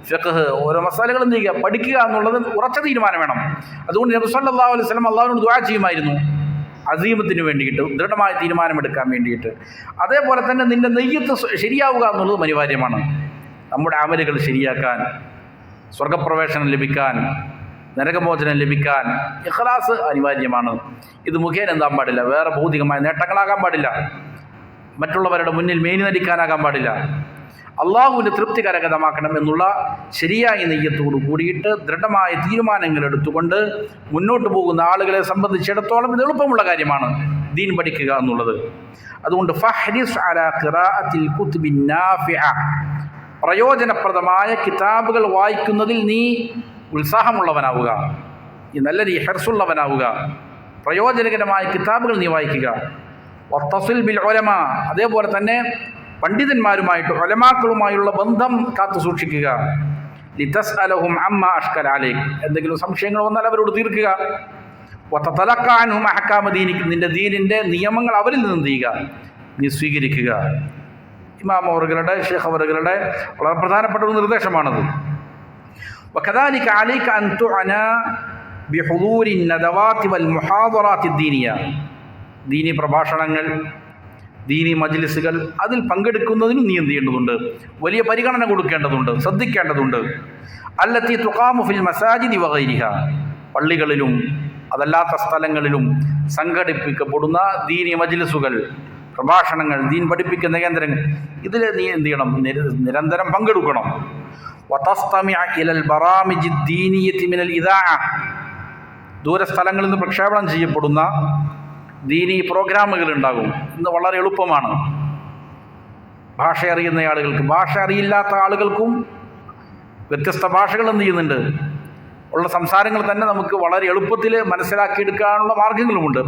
ഫിഖ്ഹ്, ഓരോ മസാലകൾ എന്ത് ചെയ്യുക, പഠിക്കുക എന്നുള്ളത് ഉറച്ച തീരുമാനം വേണം. അതുകൊണ്ട് നബി സല്ലല്ലാഹു അലൈഹി വസല്ലം അള്ളാഹുവിനോട് ദുആ ചെയ്യുമായിരുന്നു അസീമത്തിന് വേണ്ടിയിട്ട്, ദൃഢമായ തീരുമാനമെടുക്കാൻ വേണ്ടിയിട്ട്. അതേപോലെ തന്നെ നിൻ്റെ നെയ്യത്ത് ശരിയാവുക എന്നുള്ളതും അനിവാര്യമാണ്. നമ്മുടെ അമലുകൾ ശരിയാക്കാൻ, സ്വർഗപ്രവേശനം ലഭിക്കാൻ, നരകമോചനം ലഭിക്കാൻ ഇഖ്ലാസ് അനിവാര്യമാണ്. ഇത് മുഖേന എന്താൻ പാടില്ല, വേറെ ഭൗതികമായ നേട്ടങ്ങളാകാൻ പാടില്ല, മറ്റുള്ളവരുടെ മുന്നിൽ മേനി നടിക്കാനാകാൻ പാടില്ല. അള്ളാഹുവിൻ്റെ തൃപ്തി കരഗതമാക്കണം എന്നുള്ള ശരിയായ നെയ്യത്തോടു കൂടിയിട്ട് ദൃഢമായ തീരുമാനങ്ങൾ എടുത്തുകൊണ്ട് മുന്നോട്ട് പോകുന്ന ആളുകളെ സംബന്ധിച്ചിടത്തോളം ഇത് എളുപ്പമുള്ള കാര്യമാണ് ദീൻ പഠിക്കുക എന്നുള്ളത്. അതുകൊണ്ട് ഫഹ്രിസ് അലാ ഖിറാഅത്തിൽ കുതുബിൻ നാഫിഅ, പ്രയോജനപ്രദമായ കിതാബുകൾ വായിക്കുന്നതിൽ നീ ഉത്സാഹമുള്ളവനാവുക, ഈ നല്ല ഹെർസുള്ളവനാവുക. പ്രയോജനകരമായ കിതാബുകൾ നീ വായിക്കുക. വത്തസിൽ ബിൽ ഉലമ, അതേപോലെ തന്നെ പണ്ഡിതന്മാരുമായിട്ട് ഉലമാക്കളുമായുള്ള ബന്ധം കാത്തു സൂക്ഷിക്കുക. ലിതസ്അലഹും അമ്മാ അഷ്കല അലൈക്, എന്തെങ്കിലും സംശയങ്ങൾ വന്നാൽ അവരോട് തീർക്കുക. വതതലഖ അൻഹും അഹ്കാമ ദീനിക്, നിന്റെ ദീനിൻ്റെ നിയമങ്ങൾ അവരിൽ നിന്ന് ചെയ്യുക, നീ സ്വീകരിക്കുക. ഇമാം അവറുകളുടെ, ഷെയ്ഖ് അവറുകളുടെ വളരെ പ്രധാനപ്പെട്ട ഒരു നിർദ്ദേശമാണത്. വകദാലിക അലൈക അൻ തുഅന ബിഹുദൂരി നദവാതി വൽ മുഹാദറാത്തി ദീനിയ, ദീനി പ്രഭാഷണങ്ങൾ, ദീനി മജ്ലിസുകൾ, അതിൽ പങ്കെടുക്കുന്നതിനും നീ എന്ത് ചെയ്യേണ്ടതുണ്ട്, വലിയ പരിഗണന കൊടുക്കേണ്ടതുണ്ട്, ശ്രദ്ധിക്കേണ്ടതുണ്ട്. അല്ലത്തി തുഖാമു ഫിൽ മസാജിദി വഗൈരിഹ, പള്ളികളിലും അതല്ലാത്ത സ്ഥലങ്ങളിലും സംഘടിപ്പിക്കപ്പെടുന്ന ദീനി മജ്ലിസുകൾ, പ്രഭാഷണങ്ങൾ, ദീൻ പഠിപ്പിക്കുന്ന കേന്ദ്രങ്ങൾ, ഇതിൽ നീ എന്ത് ചെയ്യണം, നിരന്തരം പങ്കെടുക്കണം. വതസ്തമിഅ ഇലൽ ബറാമിജി ദീനിയത്തി മിനൽ ഇദാഅ, ദൂരസ്ഥലങ്ങളിൽ നിന്ന് പ്രക്ഷേപണം ചെയ്യപ്പെടുന്ന ദീനി പ്രോഗ്രാമുകൾ ഉണ്ടാകും. ഇന്ന് വളരെ എളുപ്പമാണ്. ഭാഷ അറിയുന്ന ആളുകൾക്ക്, ഭാഷ അറിയില്ലാത്ത ആളുകൾക്കും വ്യത്യസ്ത ഭാഷകൾ എന്ത് ചെയ്യുന്നുണ്ട്, ഉള്ള സംസാരങ്ങൾ തന്നെ നമുക്ക് വളരെ എളുപ്പത്തിൽ മനസ്സിലാക്കിയെടുക്കാനുള്ള മാർഗങ്ങളുമുണ്ട്.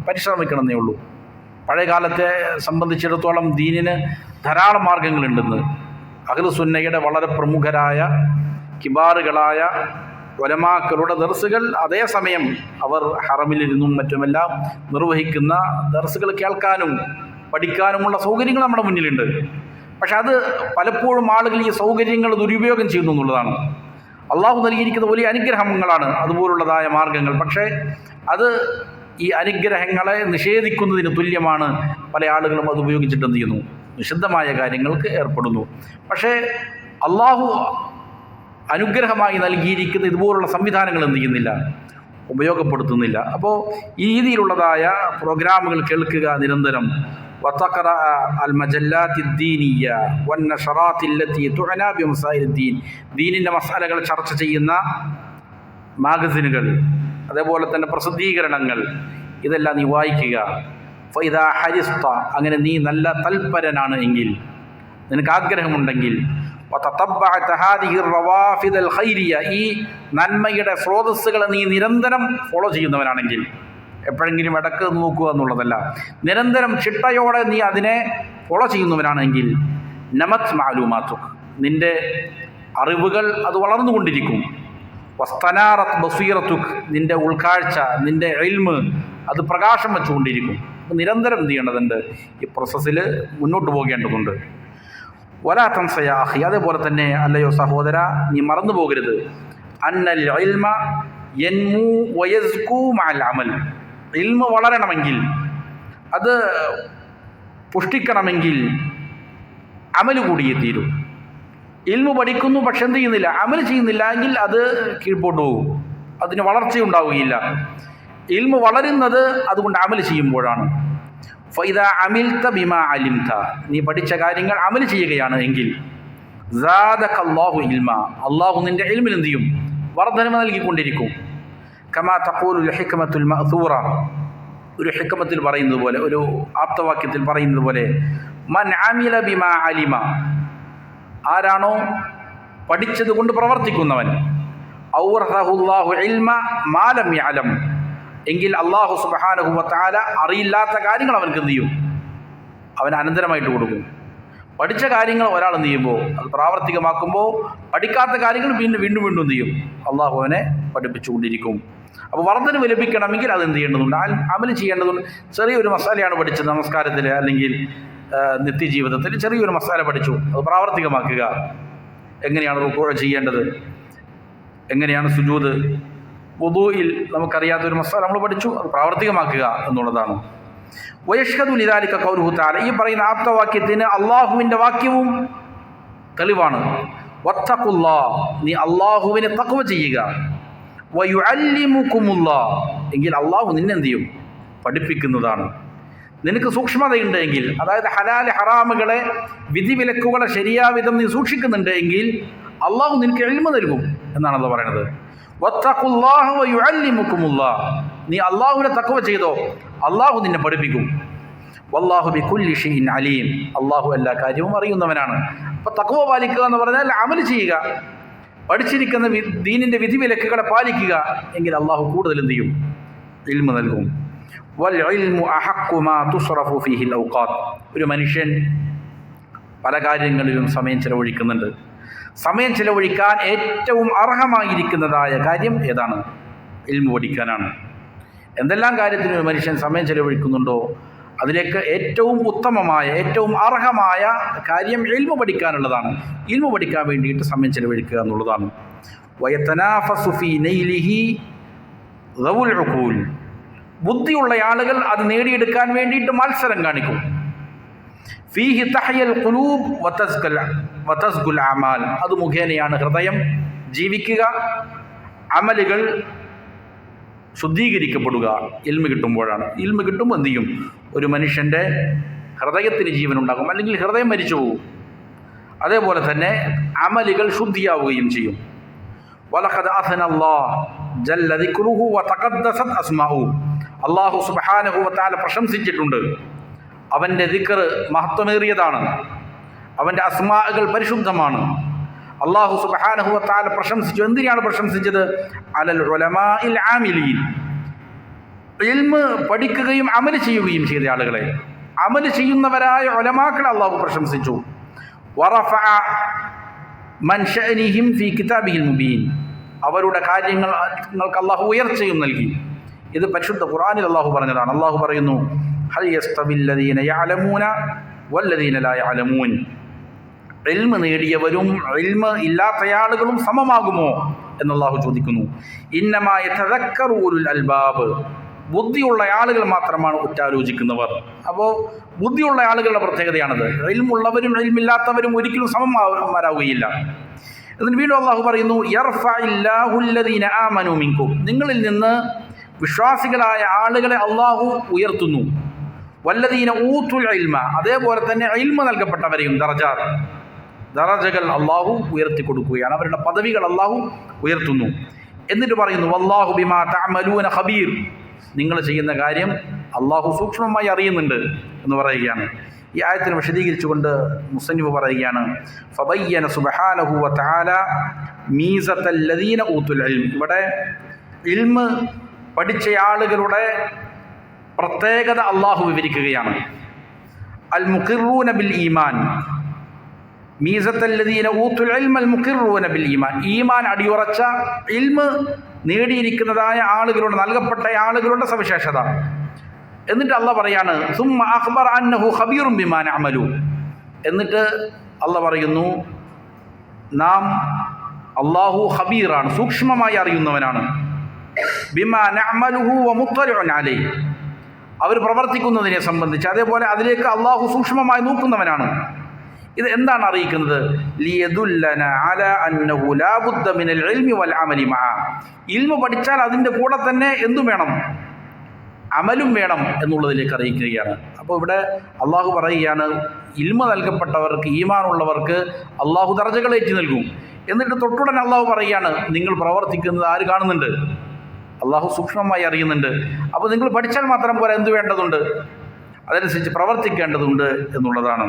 പരിശ്രമിക്കണമെന്നേ ഉള്ളൂ. പഴയകാലത്തെ സംബന്ധിച്ചിടത്തോളം ദീനിന് ധാരാളം മാർഗങ്ങളുണ്ടെന്ന്. അഹ്ലു സുന്നയുടെ വളരെ പ്രമുഖരായ കിബാറുകളായ ഉലമാക്കളുടെ ദർസുകൾ, അതേസമയം അവർ ഹറമിലിരുന്നും മറ്റുമെല്ലാം നിർവഹിക്കുന്ന ദർസുകൾ കേൾക്കാനും പഠിക്കാനുമുള്ള സൗകര്യങ്ങൾ നമ്മുടെ മുന്നിലുണ്ട്. പക്ഷെ അത് പലപ്പോഴും ആളുകൾ ഈ സൗകര്യങ്ങൾ ദുരുപയോഗം ചെയ്യുന്നു എന്നുള്ളതാണ്. അള്ളാഹു നൽകിയിരിക്കുന്ന വലിയ അനുഗ്രഹങ്ങളാണ് അതുപോലുള്ളതായ മാർഗങ്ങൾ. പക്ഷേ അത് ഈ അനുഗ്രഹങ്ങളെ നിഷേധിക്കുന്നതിന് തുല്യമാണ്. പല ആളുകളും അത് ഉപയോഗിച്ചിട്ട് എന്ത് ചെയ്യുന്നു, നിഷിദ്ധമായ കാര്യങ്ങൾക്ക് ഏർപ്പെടുന്നു. പക്ഷേ അള്ളാഹു അനുഗ്രഹമായി നൽകിയിരിക്കുന്ന ഇതുപോലുള്ള സംവിധാനങ്ങൾ എന്ത് ചെയ്യുന്നില്ല, ഉപയോഗപ്പെടുത്തുന്നില്ല. അപ്പോൾ ഈ രീതിയിലുള്ളതായ പ്രോഗ്രാമുകൾ കേൾക്കുക നിരന്തരം. വതഖറ അൽ മജല്ലാത്തി ദീനിയ വന്നശറാത്തി അല്ലത്തി തുഅന ബിമസായിൽ ദീൻ, ദീനിൻ്റെ മസാലകൾ ചർച്ച ചെയ്യുന്ന മാഗസിനുകൾ, അതേപോലെ തന്നെ പ്രസിദ്ധീകരണങ്ങൾ, ഇതെല്ലാം നീ വായിക്കുക. ഫൈദാ ഹരിസ്ത, അങ്ങനെ നീ നല്ല തൽപരനാണ് എങ്കിൽ, നിനക്ക് ആഗ്രഹമുണ്ടെങ്കിൽ, വതതബ്ബഅത ഹാദിഹി റവാഫിദൽ ഖൈരിയ, ഈ നന്മയുടെ സ്രോതസ്സുകളെ നീ നിരന്തരം ഫോളോ ചെയ്യുന്നവനാണെങ്കിൽ, എപ്പോഴെങ്കിലും ഇടക്ക് നോക്കുക എന്നുള്ളതല്ല, നിരന്തരം ചിട്ടയോടെ നീ അതിനെ ഫോളോ ചെയ്യുന്നവനാണെങ്കിൽ, നമത് മാലൂമാത്തുക്, നിൻ്റെ അറിവുകൾ അത് വളർന്നുകൊണ്ടിരിക്കും. വസ്തനാറത്ത് ബസീറത്തുക്, നിൻ്റെ ഉൾക്കാഴ്ച, നിൻ്റെ ഇൽമ് അത് പ്രകാശം വെച്ചുകൊണ്ടിരിക്കും. നിരന്തരം എന്ത് ചെയ്യേണ്ടതുണ്ട്, ഈ പ്രോസസ്സിൽ മുന്നോട്ട് പോകേണ്ടതുണ്ട്. വലാ തൻസ യാ അഖി, അതേപോലെ തന്നെ അല്ലയോ സഹോദര, നീ മറന്നു പോകരുത്, അന്നൽ ഇൽമ യൻമു വയസ്കൂ മഅൽ അമൽ, ഇൽമ വളരണമെങ്കിൽ, അത് പുഷ്ടിക്കണമെങ്കിൽ അമൽ കൂടിയേ തീരൂ. ഇൽമു പഠിക്കുന്നു പക്ഷെ എന്ത് ചെയ്യുന്നില്ല, അമൽ ചെയ്യുന്നില്ല എങ്കിൽ അത് കീഴ്പോട്ട് പോകും, അതിന് വളർച്ചയുണ്ടാവുകയില്ല. ഇൽമു വളരുന്നത് അതുകൊണ്ട് അമൽ ചെയ്യുമ്പോഴാണ്. ഫൈദാ അമിൽത ബിമാ അലിംത, നീ പഠിച്ച കാര്യങ്ങൾ അമൽ ചെയ്യുകയാണ് എങ്കിൽ, സാദകല്ലാഹു ഇൽമ, അള്ളാഹു നിൻ്റെ ഇൽമിൽ എന്ത് ചെയ്യും, വർദ്ധനവ് നൽകിക്കൊണ്ടിരിക്കും. കമാ തഖൂലുൽ ഹിക്മത്തുൽ മഅ്സൂറ, ഒരു ഹിക്മത്തിൽ പറയുന്നത് പോലെ, ഒരു ആപ്തവാക്യത്തിൽ പറയുന്നത് പോലെ, മൻ അമില ബിമാ അലിമ, ആരാണോ പഠിച്ചത് കൊണ്ട് പ്രവർത്തിക്കുന്നവൻ, ഔറസഹുല്ലാഹു ഇൽമ മാ ലം യഅലം, എങ്കിൽ അള്ളാഹു സുബ്ഹാനഹു വ തആല അറിയില്ലാത്ത കാര്യങ്ങൾ അവനക്ക് എന്ത് ചെയ്യും, അവൻ അനന്തരമായിട്ട് കൊടുക്കും. പഠിച്ച കാര്യങ്ങൾ ഒരാൾ എന്ത് ചെയ്യുമ്പോൾ അത് പ്രാവർത്തികമാക്കുമ്പോൾ പഠിക്കാത്ത കാര്യങ്ങൾ വീണ്ടും എന്ത് ചെയ്യും? അള്ളാഹു അവനെ പഠിപ്പിച്ചുകൊണ്ടിരിക്കും. അപ്പോൾ വർദ്ധനവ് ലഭിക്കണമെങ്കിൽ അത് എന്ത് ചെയ്യേണ്ടതുണ്ട്? അമൽ ചെയ്യേണ്ടതുണ്ട്. ചെറിയൊരു മസാലയാണ് പഠിച്ചത് നമസ്കാരത്തിൽ അല്ലെങ്കിൽ നിത്യജീവിതത്തിൽ ചെറിയൊരു മസാല പഠിച്ചു, അത് പ്രാവർത്തികമാക്കുക. എങ്ങനെയാണ് റുക്കൂ ചെയ്യേണ്ടത്, എങ്ങനെയാണ് സുജൂദ്, വുദൂഇൽ നമുക്കറിയാത്തൊരു മസാല നമ്മൾ പഠിച്ചു, അത് പ്രാവർത്തികമാക്കുക എന്നുള്ളതാണ്. വയഷ്ഹദു ലിദാലിക ഖൗലുഹു തആല, ഈ പറയുന്ന ആപ്തവാക്യത്തിന് അള്ളാഹുവിൻ്റെ വാക്യവും തെളിവാണ്. വത്തഖുല്ലാഹ്, നീ അള്ളാഹുവിനെ തഖ്വ ചെയ്യുക. വയുഅല്ലിമുകുമുല്ലാഹ്, എങ്കിൽ അള്ളാഹു നിന്നെന്ത് ചെയ്യും? പഠിപ്പിക്കുന്നതാണ്. നിനക്ക് സൂക്ഷ്മതയുണ്ട് എങ്കിൽ, അതായത് ഹലാൽ ഹറാമുകളെ വിധിവിലക്കുകളെ ശരിയാവിധം നീ സൂക്ഷിക്കുന്നുണ്ട് എങ്കിൽ അള്ളാഹു നിനക്ക് ഇൽമ നൽകും എന്നാണല്ലോ പറയുന്നത്. വത്തഖുല്ലാഹ വയുഅല്ലിമുകുമുല്ലാഹ്, നീ അള്ളാഹുവിനെ തഖ്വ ചെയ്തോ, അള്ളാഹു നിന്നെ പഠിപ്പിക്കും. വല്ലാഹു ബികുല്ലി ഷൈഇൻ അലീം, അള്ളാഹു എല്ലാ കാര്യവും അറിയുന്നവനാണ്. അപ്പോൾ തഖ്വ പാലിക്കുക എന്ന് പറഞ്ഞാൽ അമൽ ചെയ്യുക, പഠിച്ചിരിക്കുന്ന ദീനിൻ്റെ വിധിവിലക്കുകളെ പാലിക്കുക, എങ്കിൽ അള്ളാഹു കൂടുതൽ എന്ത് ചെയ്യും? ഇൽമ നൽകും. വൽ ഇൽമു അഹഖു മാ തുസ്റഫു ഫീഹിൽ ഔഖാത്ത്, ഒരു മനുഷ്യൻ പല കാര്യങ്ങളിലും സമയം ചെലവഴിക്കുന്നുണ്ട്. സമയം ചെലവഴിക്കാൻ ഏറ്റവും അർഹമായിരിക്കുന്നതായ കാര്യം ഏതാണ്? ഇൽമു പഠിക്കാനാണ്. എന്തെല്ലാം കാര്യത്തിന് ഒരു മനുഷ്യൻ സമയം ചെലവഴിക്കുന്നുണ്ടോ അതിലേക്ക് ഏറ്റവും ഉത്തമമായ ഏറ്റവും അർഹമായ കാര്യം ഇൽമു പഠിക്കാനുള്ളതാണ്. ഇൽമു പഠിക്കാൻ വേണ്ടിയിട്ട് സമയം ചെലവഴിക്കുക എന്നുള്ളതാണ്. വയതനാഫസു ഫീ നൈലിഹി ദവുൽ ഉഖൂൽ, ബുദ്ധിയുള്ള ആളുകൾ അത് നേടിയെടുക്കാൻ വേണ്ടിയിട്ട് മത്സരം കാണിക്കും. ഫീഹി തഹ്യൽ ഖുലൂബ് വതസ്കുൽ അമാൽ, അത് മുഖേനയാണ് ഹൃദയം ജീവിക്കുക, അമലുകൾ ശുദ്ധീകരിക്കപ്പെടുക. ഇൽമു കിട്ടുമ്പോഴാണ്. ഇൽമു കിട്ടുമ്പോൾ എന്ത് ചെയ്യും? ഒരു മനുഷ്യൻ്റെ ഹൃദയത്തിന് ജീവനുണ്ടാകും, അല്ലെങ്കിൽ ഹൃദയം മരിച്ചു പോകും. അതേപോലെ തന്നെ അമലുകൾ ശുദ്ധിയാവുകയും ചെയ്യും. വലഖദ് അസ്നല്ലാഹു ജല്ല ദിക്റുഹു വതഖദ്ദസത് അസ്മാഉഹു, അല്ലാഹു സുബ്ഹാനഹു വ തആല പ്രശംസിച്ചിട്ടുണ്ട്. അവൻ്റെ ദിക്ർ മഹത്വമേറിയതാണ്, അവൻ്റെ അസ്മാഉകൾ പരിശുദ്ധമാണ്. അല്ലാഹു സുബ്ഹാനഹു വ തആല പ്രശംസിച്ചു. എന്തിനാണ് പ്രശംസിച്ചത്? അലൽ ഉലമാഇൽ ആമിലീൻ, ഇൽമ് പഠിക്കുകയും അമൽ ചെയ്യുകയും ചെയ്ത ആളുകളെ, അമൽ ചെയ്യുന്നവരായ ഉലമാക്കളെ അല്ലാഹു പ്രശംസിച്ചു. വറഫഅ മൻ ശഅനിഹിം ഫീ കിതാബിഹിൽ മുബീൻ, അവരുടെ കാര്യങ്ങൾക്ക് അല്ലാഹു ഉയർച്ചയും നൽകി. ഇത് പരിശുദ്ധ ഖുർആനിൽ അല്ലാഹു പറഞ്ഞതാണ്. അല്ലാഹു പറയുന്നു, ഹൽ യസ്തവില്ലദീന യഅലമൂന വല്ലദീന ലാ യഅലമൂൻ, ഇൽമ് നേടിയവരും ഇൽമ് ഇല്ലാത്ത ആളുകളും സമമാകുമോ എന്ന് അല്ലാഹു ചോദിക്കുന്നു. ഇന്നമാ യതദക്കറു ഉലുൽ അൽബാബ്, ബുദ്ധിയുള്ള ആളുകൾ മാത്രമാണ് ഉറ്റാലോചിക്കുന്നവർ. അപ്പോൾ ബുദ്ധിയുള്ള ആളുകളുടെ പ്രത്യേകതയാണത്. ഇൽമുള്ളവരും ഇൽമില്ലാത്തവരും ഒരിക്കലും സമന്മാരാവുകയില്ല. എന്നിട്ട് വീണ്ടും അല്ലാഹു പറയുന്നു, യർഫഇല്ലാഹുല്ലദീന ആമനൂ മിൻകും, നിങ്ങളിൽ നിന്ന് വിശ്വാസികളായ ആളുകളെ അല്ലാഹു ഉയർത്തുന്നു. വല്ലദീന ഊതുൽ ഇൽമ, അതേപോലെ തന്നെ ഇൽമ നൽകപ്പെട്ടവരെയും ദറജകൾ അല്ലാഹു ഉയർത്തി കൊടുക്കുകയാണ്, അവരുടെ പദവികൾ അല്ലാഹു ഉയർത്തുന്നു. എന്നിട്ട് പറയുന്നു, വല്ലാഹു ബിമാ തഅമലൂന ഖബീർ, നിങ്ങൾ ചെയ്യുന്ന കാര്യം അല്ലാഹു സൂക്ഷ്മമായി അറിയുന്നുണ്ട് എന്ന് പറയുകയാണ്. ഈ ആയത്തിനെ വിശദീകരിച്ചുകൊണ്ട് മുസന്നിഫ് പറയുകയാണ്, ഫബയ്യന സുബ്ഹാനഹു വ തആല മീസത്തല്ലദീന ഊതുൽ ഇൽം, ഇവിടെ ഇൽമ് പഠിച്ച ആളുകളുടെ പ്രത്യേകത അല്ലാഹു വിവരിക്കുകയാണ്. അൽ മുഖിറൂന ബിൽ ഈമാൻ, മീസത്തല്ലദീന ഊതുൽ ഇൽമ അൽ മുഖിറൂന ബിൽ ഈമാൻ, ഈമാൻ അടിയുറച്ച ഇൽമ് നേടിയിരിക്കുന്നതായ ആളുകളുടെ, നൽകപ്പെട്ട ആളുകളുടെ സവിശേഷത. എന്നിട്ട് അല്ലാഹ് പറയാണ്, സുമ്മ അഖ്ബറ അന്നഹു ഖബീറുൻ ബിമാ നഅമലു, എന്നിട്ട് അല്ലാഹ് പറയുന്നു, നാം അല്ലാഹു ഖബീറാണ്, സൂക്ഷ്മമായി അറിയുന്നവനാണ്. ബിമാ നഅമലുഹു വ മുത്തലിഉൻ അലൈഹി, അവർ പ്രവർത്തിക്കുന്നതിനെ സംബന്ധിച്ച്, അതേപോലെ അതിലേക്ക് അല്ലാഹു സൂക്ഷ്മമായി നോക്കുന്നവനാണ്. ഇത് എന്താണ് അറിയിക്കുന്നത്? ലിയദുല്ലന അലാ അന്നഹു ലാ ബുദ്ദ മിനൽ ഇൽമി വൽ അമലി മഅ, ഇൽമു പഠിച്ചാൽ അതിൻ്റെ കൂടെ തന്നെ എന്തും വേണം? അമലും വേണം എന്നുള്ളതിലേക്ക് അറിയിക്കുകയാണ്. അപ്പോൾ ഇവിടെ അള്ളാഹു പറയുകയാണ്, ഇൽമ നൽകപ്പെട്ടവർക്ക്, ഈമാനുള്ളവർക്ക് അള്ളാഹു ദർജകൾ ഏറ്റി നൽകും. എന്നിട്ട് തൊട്ടുടൻ അള്ളാഹു പറയുകയാണ്, നിങ്ങൾ പ്രവർത്തിക്കുന്നത് ആര് കാണുന്നുണ്ട്? അള്ളാഹു സൂക്ഷ്മമായി അറിയുന്നുണ്ട്. അപ്പോൾ നിങ്ങൾ പഠിച്ചാൽ മാത്രം പോരാ, എന്ത് വേണ്ടതുണ്ട്? അതനുസരിച്ച് പ്രവർത്തിക്കേണ്ടതുണ്ട് എന്നുള്ളതാണ്.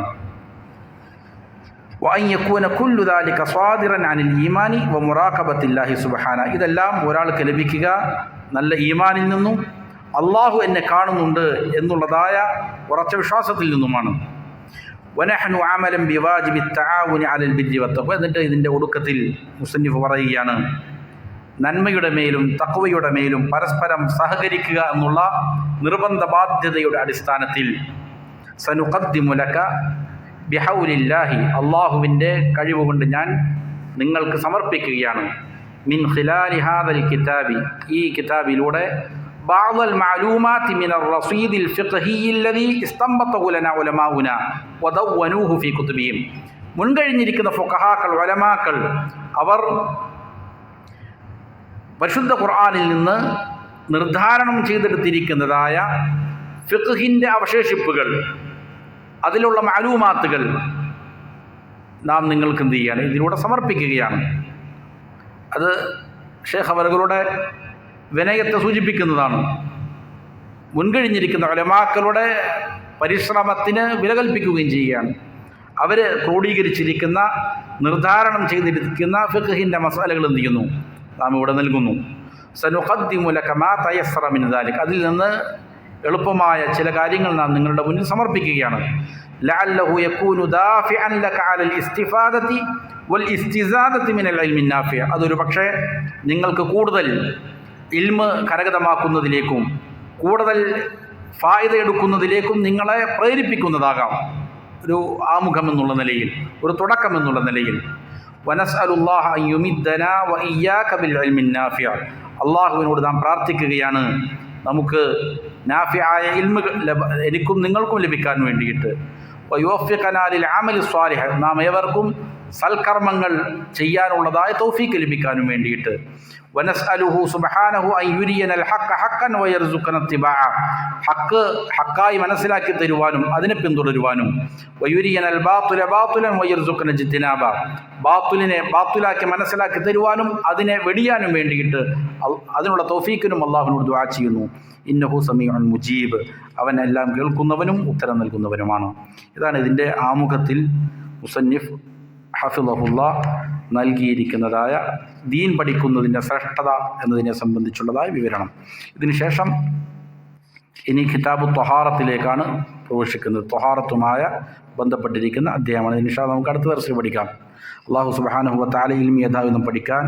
വഅൻ യകൂന കുല്ലു ദാലിക സ്വാദിറൻ അനിൽ ഈമാനി വ മുറാഖബത്തില്ലാഹി സുബ്ഹാന, ഇതെല്ലാം ഒരാൾക്ക് ലഭിക്കുക നല്ല ഈമാനിൽ നിന്നും അള്ളാഹു എന്നെ കാണുന്നുണ്ട് എന്നുള്ളതായ ഉറച്ച വിശ്വാസത്തിൽ നിന്നുമാണ്. വനഹ്നു അമലൻ ബിവാജിബി തആവുനി അലൽ ബിർരി വത്തഖ്വ. എന്നിട്ട് ഇതിൻ്റെ ഒടുക്കത്തിൽ മുസന്നിഫ് പറയുകയാണ്, നന്മയുടെ മേലും തഖ്വയുടെ മേലും പരസ്പരം സഹകരിക്കുക എന്നുള്ള നിർബന്ധ ബാധ്യതയുടെ അടിസ്ഥാനത്തിൽ സനുഖദ്ദിമു ലക ബിഹൗലില്ലാഹി, അള്ളാഹുവിൻ്റെ കഴിവുകൊണ്ട് ഞാൻ നിങ്ങൾക്ക് സമർപ്പിക്കുകയാണ്, മിൻ ഖിലാലി ഹാദൽ കിതാബി, ഈ കിതാബിലൂടെ بعض المعلومات من الرصيد الفقهي الذي استنبطه لنا علماؤنا ودونوه في كتبهم. മുൻകഴിഞ്ഞിരിക്കുന്ന ഫുഖഹാക്കൾ, ഉലമാക്കൾ, അവർ പരിശുദ്ധ ഖുർആനിൽ നിന്ന് നിർദ്ധാരണം ചെയ്തെടുത്തിരിക്കുന്നതായ ഫിഖ്ഹിൻ്റെ അവശേഷിപ്പുകൾ, അതിലുള്ള മാലൂമാത്തുകൾ നാം നിങ്ങൾക്ക് എന്ത് ചെയ്യാണ്, ഇതിലൂടെ സമർപ്പിക്കുകയാണ്. അത് ഷേഖ് അവറുകളുടെ വിനയത്തെ സൂചിപ്പിക്കുന്നതാണ്. മുൻകഴിഞ്ഞിരിക്കുന്ന ഉലമാക്കളുടെ പരിശ്രമത്തിന് വില കൽപ്പിക്കുകയും ചെയ്യുകയാണ്. അവർ ക്രോഡീകരിച്ചിരിക്കുന്ന, നിർദ്ധാരണം ചെയ്തിരിക്കുന്ന ഫിഖ്ഹിൻ്റെ മസാലകൾ എന്ത് ചെയ്യുന്നു, നാം ഇവിടെ നൽകുന്നു. സനുഖദ്ദിമു ലക മാ തയസ്സറ മിൻ ദാലിക്, അതിൽ നിന്ന് എളുപ്പമായ ചില കാര്യങ്ങൾ നാം നിങ്ങളുടെ മുന്നിൽ സമർപ്പിക്കുകയാണ്. ലഅല്ലഹു യകൂനു ദാഫിഅൻ ലക അലൽ ഇസ്തിഫാദതി വൽ ഇസ്തിസാദതി മിനൽ ഇൽമി നാഫിഅ, അതൊരു പക്ഷേ നിങ്ങൾക്ക് കൂടുതൽ ഇൽമ് കരഗതമാക്കുന്നതിലേക്കും കൂടുതൽ ഫായിദ എടുക്കുന്നതിലേക്കും നിങ്ങളെ പ്രേരിപ്പിക്കുന്നതാകാം, ഒരു ആമുഖം എന്നുള്ള നിലയിൽ, ഒരു തുടക്കം എന്നുള്ള നിലയിൽ. വനസ്അലുല്ലാഹ അൻ യുമിദ്ദനാ വ ഇയ്യാക ബിൽ ഇൽമി നാഫിഅ, അള്ളാഹുവിനോട് നാം പ്രാർത്ഥിക്കുകയാണ് നമുക്ക് നാഫിയായ ഇൽമ് എനിക്കും നിങ്ങൾക്കും ലഭിക്കാൻ വേണ്ടിയിട്ട്. വയുവഫിഖനാ ലിൽ അമലി സ്വാലിഹ്, നാം ഏവർക്കും സൽക്കർമ്മങ്ങൾ ചെയ്യാനുള്ളതായ തൗഫീക്ക് ലഭിക്കാനും വേണ്ടിയിട്ട്. വനസ്അലുഹു സുബ്ഹാനഹു അൻ യുരിയനൽ ഹഖ്ക ഹഖ്കൻ വയർസുഖന ഇത്തിബാഅ, ഹഖ് ഹഖായി മനസ്സിലാക്കി തരുവാനും അതിനെ പിന്തുടരുവാനും. വയുരിയനൽ ബാത്തില ബാത്തിലൻ വയർസുഖന ഇജ്തിനാബ, ബാത്തിലിനെ ബാത്തിലാക്കി മനസ്സിലാക്കി തരുവാനും അതിനെ വെടിയാനും വേണ്ടിയിട്ട് അതിനുള്ള തൗഫീക്കിനും അള്ളാഹുവിനോട് ദുആ ചെയ്യുന്നു. ഇന്നഹു സമീഉൻ മുജീബ്, അവൻ എല്ലാം കേൾക്കുന്നവനും ഉത്തരം നൽകുന്നവനുമാണ്. ഇതാണ് ഇതിൻ്റെ ആമുഖത്തിൽ മുസന്നിഫ് ഹഫിളഹുല്ലാ നൽകിയിരിക്കുന്നതായ ദീൻ പഠിക്കുന്നതിൻ്റെ ശ്രേഷ്ഠത എന്നതിനെ സംബന്ധിച്ചുള്ളതായ വിവരണം. ഇതിനുശേഷം ഇനി കിതാബു ത്വഹാറത്തിലേക്കാണ് പ്രവേശിക്കുന്നത്. ത്വഹാറത്തുമായ ബന്ധപ്പെട്ടിരിക്കുന്ന അധ്യായമാണ്. ഇൻഷാ അല്ലാഹ് നമുക്ക് അടുത്ത ദർസിൽ പഠിക്കാം. അല്ലാഹു സുബ്ഹാനഹു വ തആല ഇൽമി യഥാവിധം പഠിക്കാൻ,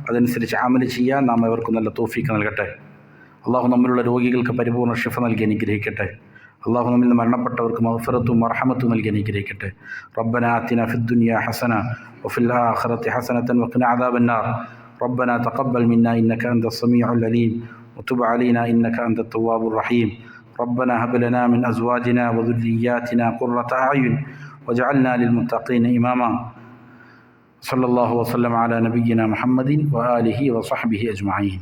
അതനുസരിച്ച് അമൽ ചെയ്യാൻ നാം ഏവർക്കും നല്ല തൗഫീക്ക് നൽകട്ടെ. അള്ളാഹു നമ്മിലുള്ള രോഗികൾക്ക് പരിപൂർണ്ണ ശിഫ നൽകി അനുഗ്രഹിക്കട്ടെ. അള്ളാഹു നമ്മിൽ നിന്ന് മരണപ്പെട്ടവർക്ക് മഗ്ഫിറത്തും മർഹമത്തും നൽകി അനുഗ്രഹിക്കട്ടെ. റബ്ബനാ ആതിനാ ഫിദ്ദുനിയാ ഹസന വഫിൽ ആഖിറതി ഹസനതൻ വഖിനാ അദാബന്നാർ. റബ്ബനാ തഖബ്ബൽ മിന്നാ ഇന്നക അൻതസ് സമീഉൽ അലീം വതുബ് അലൈനാ ഇന്നക അൻതത് തവ്വാബുർ റഹീം. റബ്ബനാ ഹബ് ലനാ മിൻ അസ്വാജിനാ വദുർരിയ്യാതിനാ ഖുർറത അഅ്യുൻ വജഅൽനാ ലിൽമുത്തഖീന ഇമാമാ. സല്ലല്ലാഹു വസല്ലം അലാ നബിയ്യിനാ മുഹമ്മദിൻ വആലിഹി വസഹ്ബിഹി അജ്മഈൻ.